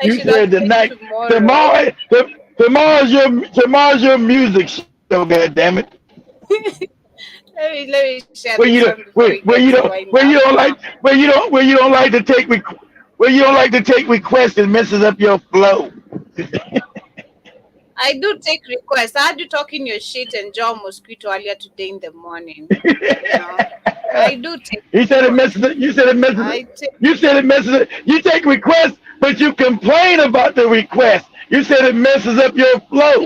You said tonight. Tomorrow's your music show, goddammit. let me share. Where you don't like to take requests and messes up your flow. I do take requests. I had you talking your shit and John Mosquito earlier today in the morning. I do take. You said it messes up. You said it messes up. You said it messes up. You take requests, but you complain about the request. You said it messes up your flow.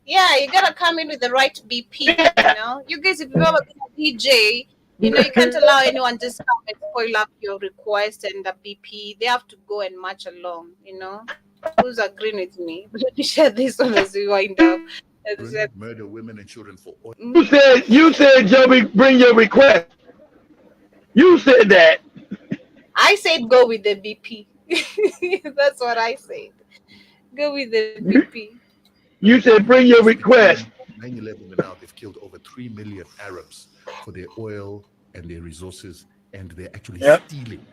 Yeah, you gotta come in with the right BP. You know, you guys, if you ever been a DJ, you know, you can't allow anyone just come and spoil up your request and the BP. They have to go and march along. You know, who's agreeing with me? Let me share this one as we wind up. Murder women and children for oil. You said, Joby, bring your request. You said that. I said go with the BP. That's what I said. Go with the BP. You said bring your request. 9/11 and now they've killed over 3 million Arabs for their oil and their resources, and they're actually stealing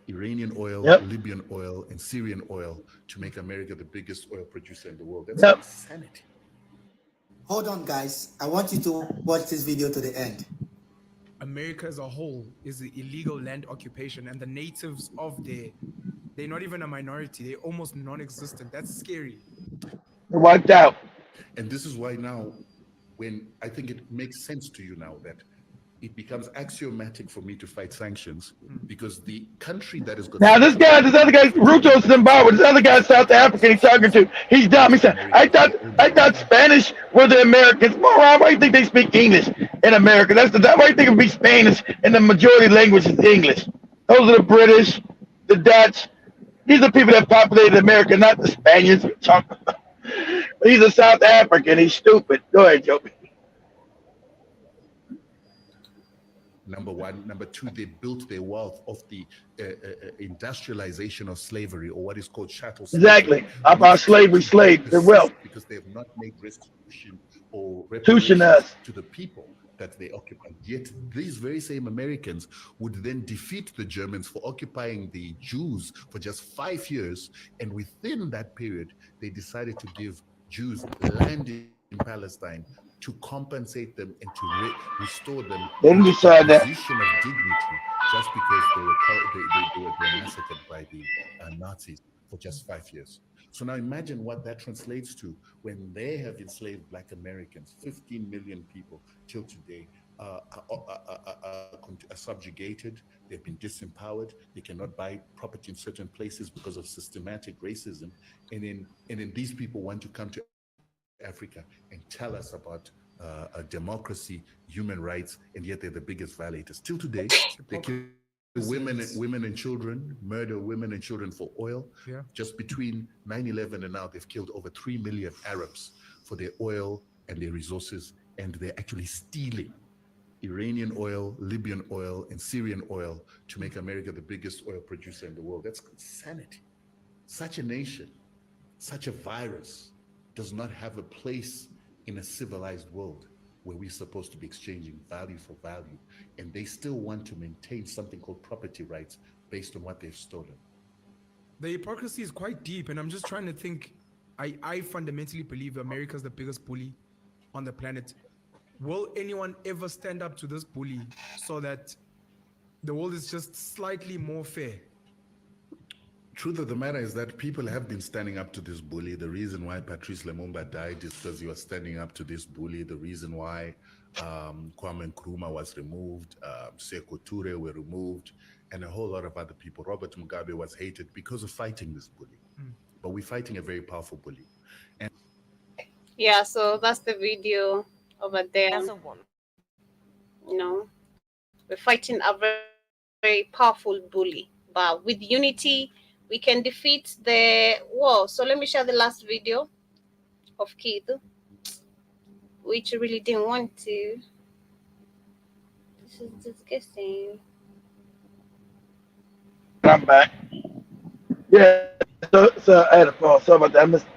Iranian oil, Libyan oil, and Syrian oil to make America the biggest oil producer in the world. That's insanity. Hold on, guys. I want you to watch this video to the end. America as a whole is the illegal land occupation, and the natives of there, they're not even a minority. They're almost non-existent. That's scary. They're wiped out. And this is why now, when I think it makes sense to you now that it becomes axiomatic for me to fight sanctions, because the country that is now this other guy, Ruto Zimbabwe, this other guy, South African, he's talking to, he's dumb. He said, I thought Spanish were the Americans. Moron, why do you think they speak English in America? Why do you think it would be Spanish and the majority language is English? Those are the British, the Dutch. These are people that populated America, not the Spaniards. He's a South African. He's stupid. Go ahead, Joby. Number one. Number two, they built their wealth off the industrialization of slavery, or what is called chattel slavery. Exactly. About slavery, their wealth. Because they have not made restitution or Restitution to the people that they occupied. Yet these very same Americans would then defeat the Germans for occupying the Jews for just 5 years. And within that period, they decided to give Jews land in Palestine to compensate them and to restore them to a position of dignity, just because they were massacred by the Nazis for just 5 years. So now imagine what that translates to when they have enslaved Black Americans, 15 million people till today, are subjugated, they've been disempowered, they cannot buy property in certain places because of systematic racism. And then these people want to come to Africa and tell us about a democracy, human rights, and yet they're the biggest violators. Till today, they kill women and children, murder women and children for oil. Just between 9/11 and now, they've killed over 3 million Arabs for their oil and their resources, and they're actually stealing Iranian oil, Libyan oil, and Syrian oil to make America the biggest oil producer in the world. That's insanity. Such a nation, such a virus does not have a place in a civilized world where we're supposed to be exchanging value for value. And they still want to maintain something called property rights based on what they've stolen. The hypocrisy is quite deep, and I'm just trying to think. I fundamentally believe America's the biggest bully on the planet. Will anyone ever stand up to this bully so that the world is just slightly more fair? Truth of the matter is that people have been standing up to this bully. The reason why Patrice Lumumba died is because he was standing up to this bully. The reason why Kwame Nkrumah was removed, Sekou Toure were removed, and a whole lot of other people. Robert Mugabe was hated because of fighting this bully. But we're fighting a very powerful bully. And yeah, so that's the video over there. As a woman. You know, we're fighting a very, very powerful bully, but with unity, we can defeat the war. So let me share the last video of Kid, which I really didn't want to. This is disgusting. I'm back. Yeah, so I had a phone. Sorry about that. I missed.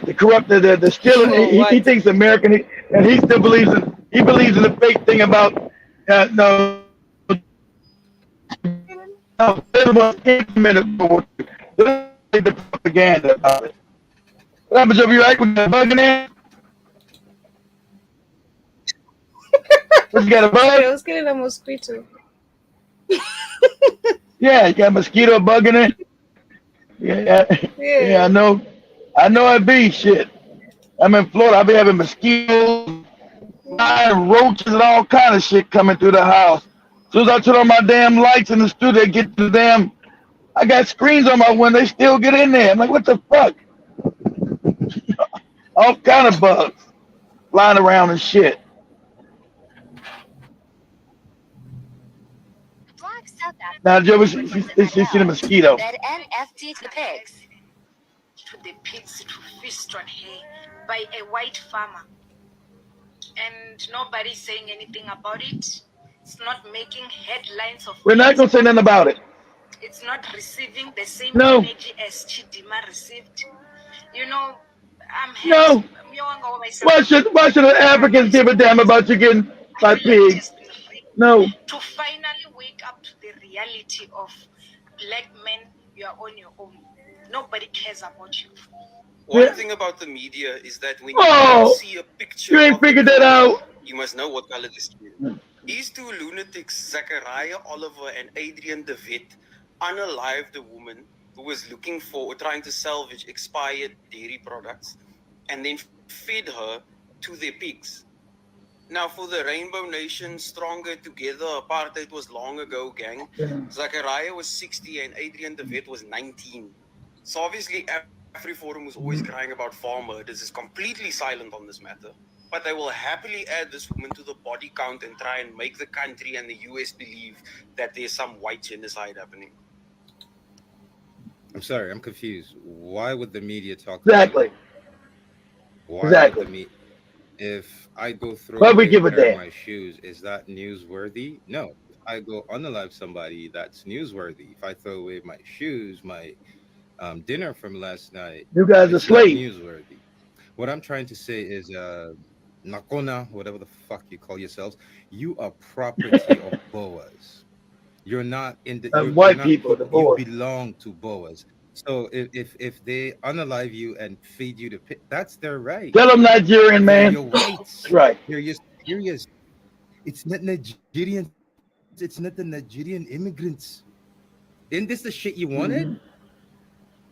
The corrupted, the stealing. He thinks American, and he still believes in the fake thing about the propaganda about it. What happens if you like with the bugging in? What, you got a bug? I was getting a mosquito. Yeah, you got a mosquito bugging in. Yeah, I know it be shit. I'm in Florida. I be having mosquitoes. flying roaches and all kind of shit coming through the house. As soon as I turn on my damn lights in the studio, get the damn. I got screens on my window. They still get in there. I'm like, what the fuck? All kind of bugs flying around and shit. Now, Joe, she see the mosquito. That NFT to the pigs. To the pigs to feast on hay by a white farmer. And nobody's saying anything about it. It's not making headlines of We're not going to say nothing about it. It's not receiving the same No. energy as Chidima received. You know, I'm No. Why should the Africans give a damn about you getting by pigs? No. To finally wake up to the reality of black men, you are on your own. Nobody cares about you. One thing about the media is that when Oh, you see a picture, you ain't figured that out. You must know what color the skin. These two lunatics, Zachariah Oliver and Adrian De Wet, unalived a woman who was looking for or trying to salvage expired dairy products and then fed her to their pigs. Now, for the Rainbow Nation, stronger together, apartheid was long ago, gang. Zachariah was 60 and Adrian De Wet was 19. So obviously, AfriForum was always crying about farm murders, is completely silent on this matter. But they will happily add this woman to the body count and try and make the country and the US believe that there's some white genocide happening. I'm sorry, I'm confused. Why would the media talk Exactly. about it? Why Exactly. would the media? If I go through Why we a give a pair of damn? my shoes, is that newsworthy? No. If I go unalive somebody, that's newsworthy. If I throw away my shoes, my dinner from last night, You guys are it's not slaves. newsworthy. What I'm trying to say is, Nakona, whatever the fuck you call yourselves, you are property of Boas. You're not in the White people, the you Boas. belong to Boas. So if they unalive you and feed you the pig, that's their right. Tell them Nigerian, They're man. your whites. That's right. They're your superiors. It's not Nigerian. It's not the Nigerian immigrants. Isn't this the shit you wanted?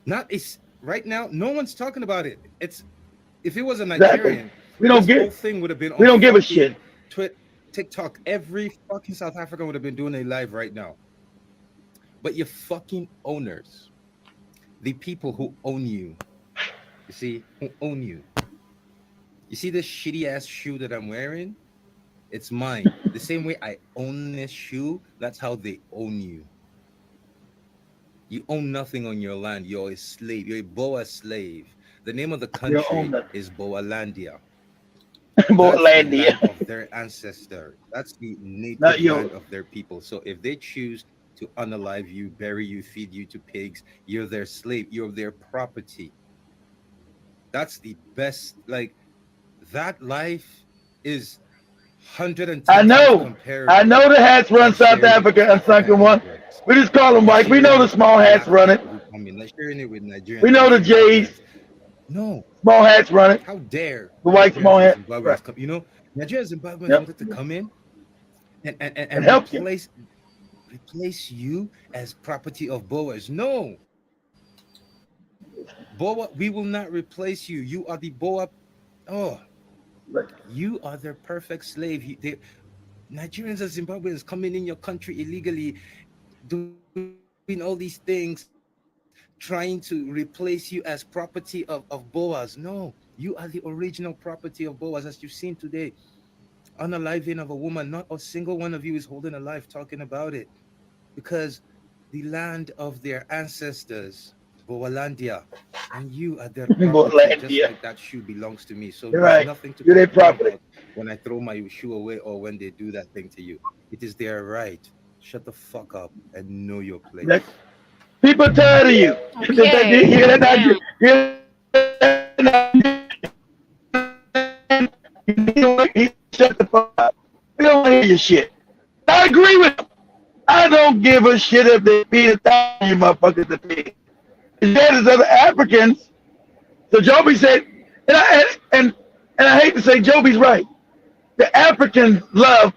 Not is right now. No one's talking about it. It's if it was a Nigerian, Exactly. We don't this give. whole thing would have been. We on don't give a fucking shit. TikTok. Every fucking South African would have been doing a live right now. But your fucking owners, the people who own you, you see, who own you. You see this shitty ass shoe that I'm wearing? It's mine. The same way I own this shoe, that's how they own you. You own nothing on your land. You're a slave. You're a Boa slave. The name of the country is Boalandia. Boalandia. That's the land of their ancestor. That's the native land of their people. So if they choose to unalive you, bury you, feed you to pigs, you're their slave. You're their property. That's the best. Like that life is 110 I know. times compared. I know the hats run South Africa and second one. We just call them white. We know the small hats run it. I mean, like sharing it with Nigerians. We know the J's. No. Small hats run it. How dare the white small hats? Right. You know, Nigeria and Zimbabwe wanted to come in and help replace you as property of Boas. No. Boa, we will not replace you. You are the Boa. Oh, you are their perfect slave. Nigerians and Zimbabweans coming in your country illegally, doing all these things, trying to replace you as property of Boas. No, you are the original property of Boas, as you've seen today. Unaliving of a woman, not a single one of you is holding a life talking about it, because the land of their ancestors, Boalandia, and you are their property, just like that shoe belongs to me. So You're there's right. nothing to You're their complain property. about when I throw my shoe away or when they do that thing to you. It is their right. Shut the fuck up and know your place. People are tired of you. Shut the fuck up. We don't want to hear your shit. I agree with them. I don't give a shit if they feed 1,000 you motherfuckers to feed. That is other Africans. So Joby said, and I hate to say Joby's right. The African love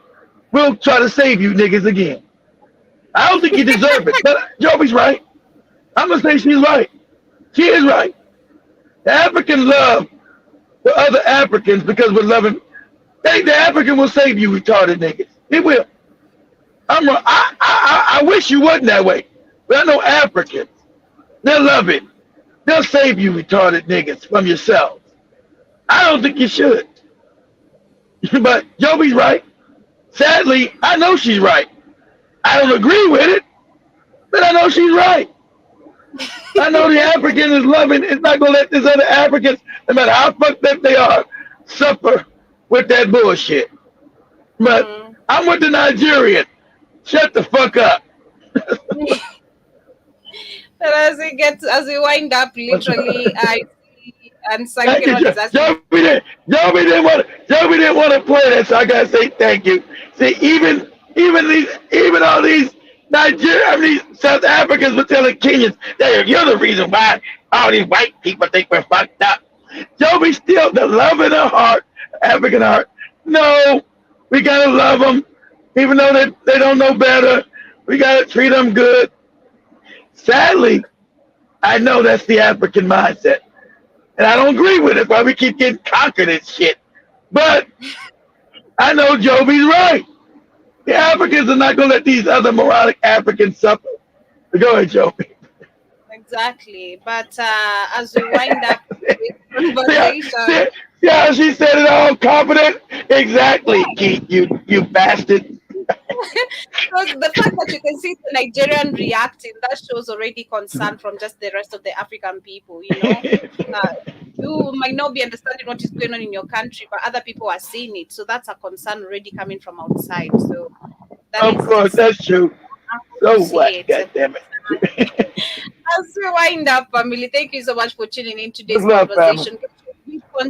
will try to save you niggas again. I don't think you deserve it, but Joby's right. I'm gonna say she's right. She is right. The African love for other Africans because we're loving The African will save you, retarded niggas. It will. I wish you wasn't that way. But I know Africans. They'll love it. They'll save you, retarded niggas, from yourselves. I don't think you should. But Joby's right. Sadly, I know she's right. I don't agree with it, but I know she's right. I know the African is loving. It's not going to let this other Africans, no matter how fucked up they are, suffer with that bullshit. But I'm with the Nigerian. Shut the fuck up. But as we wind up, literally, I see and Sankiro is asking. Joby didn't want to play that, so I gotta say thank you. See, even all these Nigerians, these South Africans were telling Kenyans, you're the reason why all these white people think we're fucked up. Joby still the love in her heart, African heart. No, we gotta love them, even though they don't know better. We gotta treat them good. Sadly, I know that's the African mindset. And I don't agree with it, why we keep getting conquered and shit. But I know Joby's right. The Africans are not going to let these other moronic Africans suffer. Go ahead, Joby. Exactly. But as we wind up this conversation. Yeah, she said it all confident. Exactly, Keith, you bastard. Because the fact that you can see the Nigerian reacting, that shows already concern from just the rest of the African people, you know. You might not be understanding what is going on in your country, but other people are seeing it. So that's a concern already coming from outside. So of course, that's true. So what? God damn it. As we wind up, family, thank you so much for tuning in today's conversation.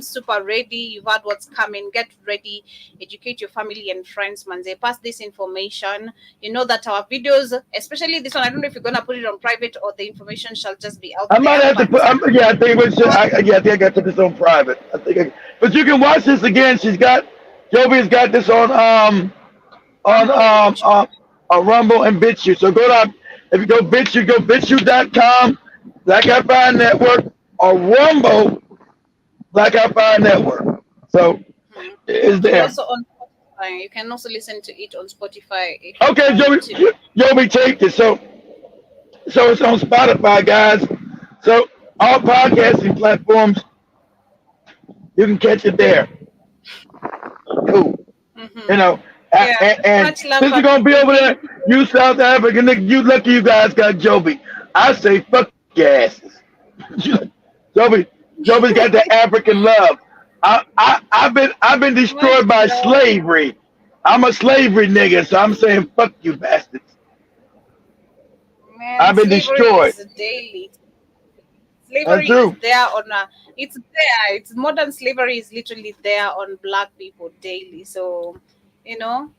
Super ready. You've heard what's coming. Get ready. Educate your family and friends, man. They pass this information. You know that our videos, especially this one, I don't know if you're gonna put it on private or the information shall just be out there. I might have to put. I think I got to put this on private. But you can watch this again. Joby's got this on Rumble and BitChute. So go down. If you go BitChute, go BitChute.com, Black Eye Fire Network, or Rumble. Black Eye Fire Network. So it's there. Also on Spotify. You can also listen to it on Spotify. Okay, Joby, take this. So it's on Spotify, guys. So all podcasting platforms, you can catch it there. Cool. You know, and since you're gonna be over there, you South African nigga, you lucky you guys got Joby. I say fuck your asses. Joby's got that African love. I've been destroyed by slavery. I'm a slavery nigga, so I'm saying fuck you bastards. Man, I've been destroyed. Daily. Slavery is there on it's there. It's modern slavery is literally there on black people daily. So, you know,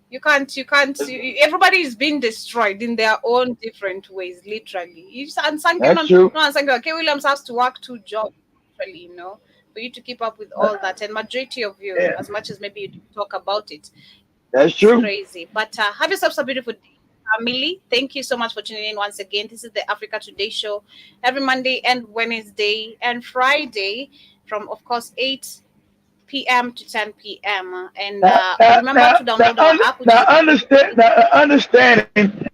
you can't everybody is being destroyed in their own different ways, literally. That's true. Okay, Williams has to work 2 jobs. You know, for you to keep up with all that, and majority of you, as much as maybe you talk about it, that's true. Crazy. But have yourselves a beautiful day, family. Thank you so much for tuning in once again. This is the Africa Today show every Monday and Wednesday and Friday from, of course, 8 p.m. to 10 p.m. And remember to download our app. Understanding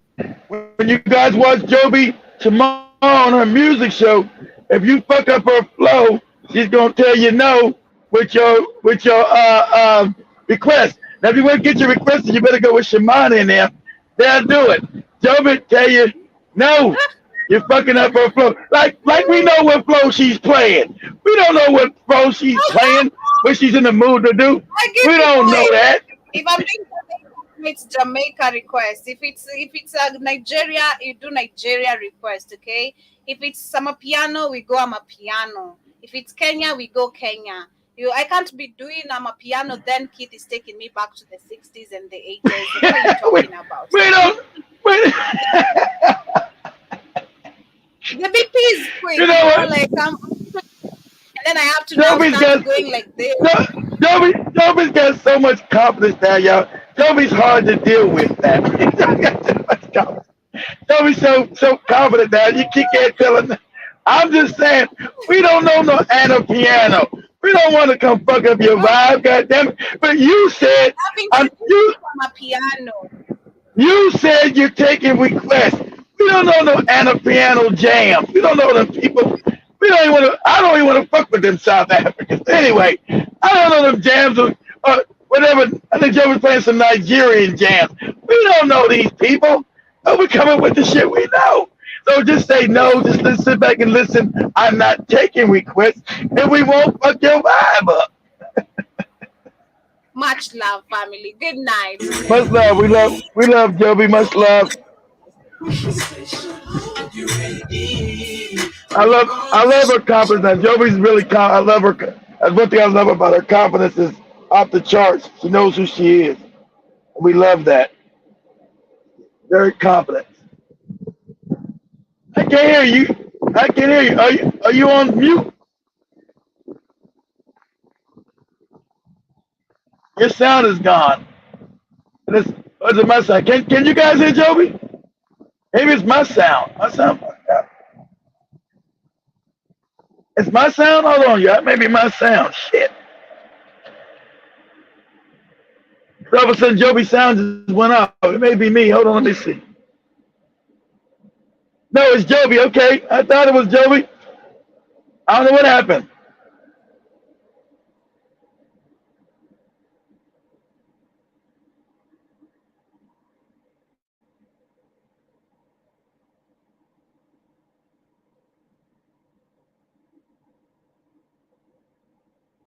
when you guys watch Joby tomorrow on her music show. If you fuck up her flow, she's gonna tell you no with your request. Now, if you want to get your request, you better go with Shimana in there. They'll do it. Joby tell you no. You're fucking up her flow. Like we know what flow she's playing. We don't know what flow she's playing, what she's in the mood to do. We don't know that. If I'm being it's Jamaica request. If it's a Nigeria, you do Nigeria request, okay? If it's Amapiano, we go Amapiano. If it's Kenya, we go Kenya. I can't be doing Amapiano, then Keith is taking me back to the 60s and the 80s. What are you talking about? The BP is quick. You know what? Like, and then I have to start going like this. Joby's got so much confidence now, y'all. Joby's hard to deal with now. Joby's so confident now. You can't tell him. I'm just saying, we don't know no Anna Piano. We don't want to come fuck up your vibe, goddammit. But you said from a piano. You said you're taking requests. We don't know no Anna Piano jams. We don't know them people. We don't even want to. I don't even want to fuck with them South Africans. Anyway, I don't know them jams or whatever. I think Joe was playing some Nigerian jams. We don't know these people. But we come up with the shit we know. So just say no. Just sit back and listen. I'm not taking requests, and we won't fuck your vibe up. Much love, family. Good night. Much love. We love Joby. Much love. I love her confidence. Now, Joby's really I love her. That's one thing I love about her. Confidence is off the charts. She knows who she is. We love that. Very confident. I can't hear you. I can't hear you. Are you on mute? Your sound is gone. Is it my sound? Can you guys hear Joby? Maybe it's my sound. My sound fucked up. It's my sound? Hold on, y'all. Maybe my sound. Shit. All of a sudden, Joby's sound just went off. It may be me. Hold on, let me see. No, it's Joby. Okay. I thought it was Joby. I don't know what happened.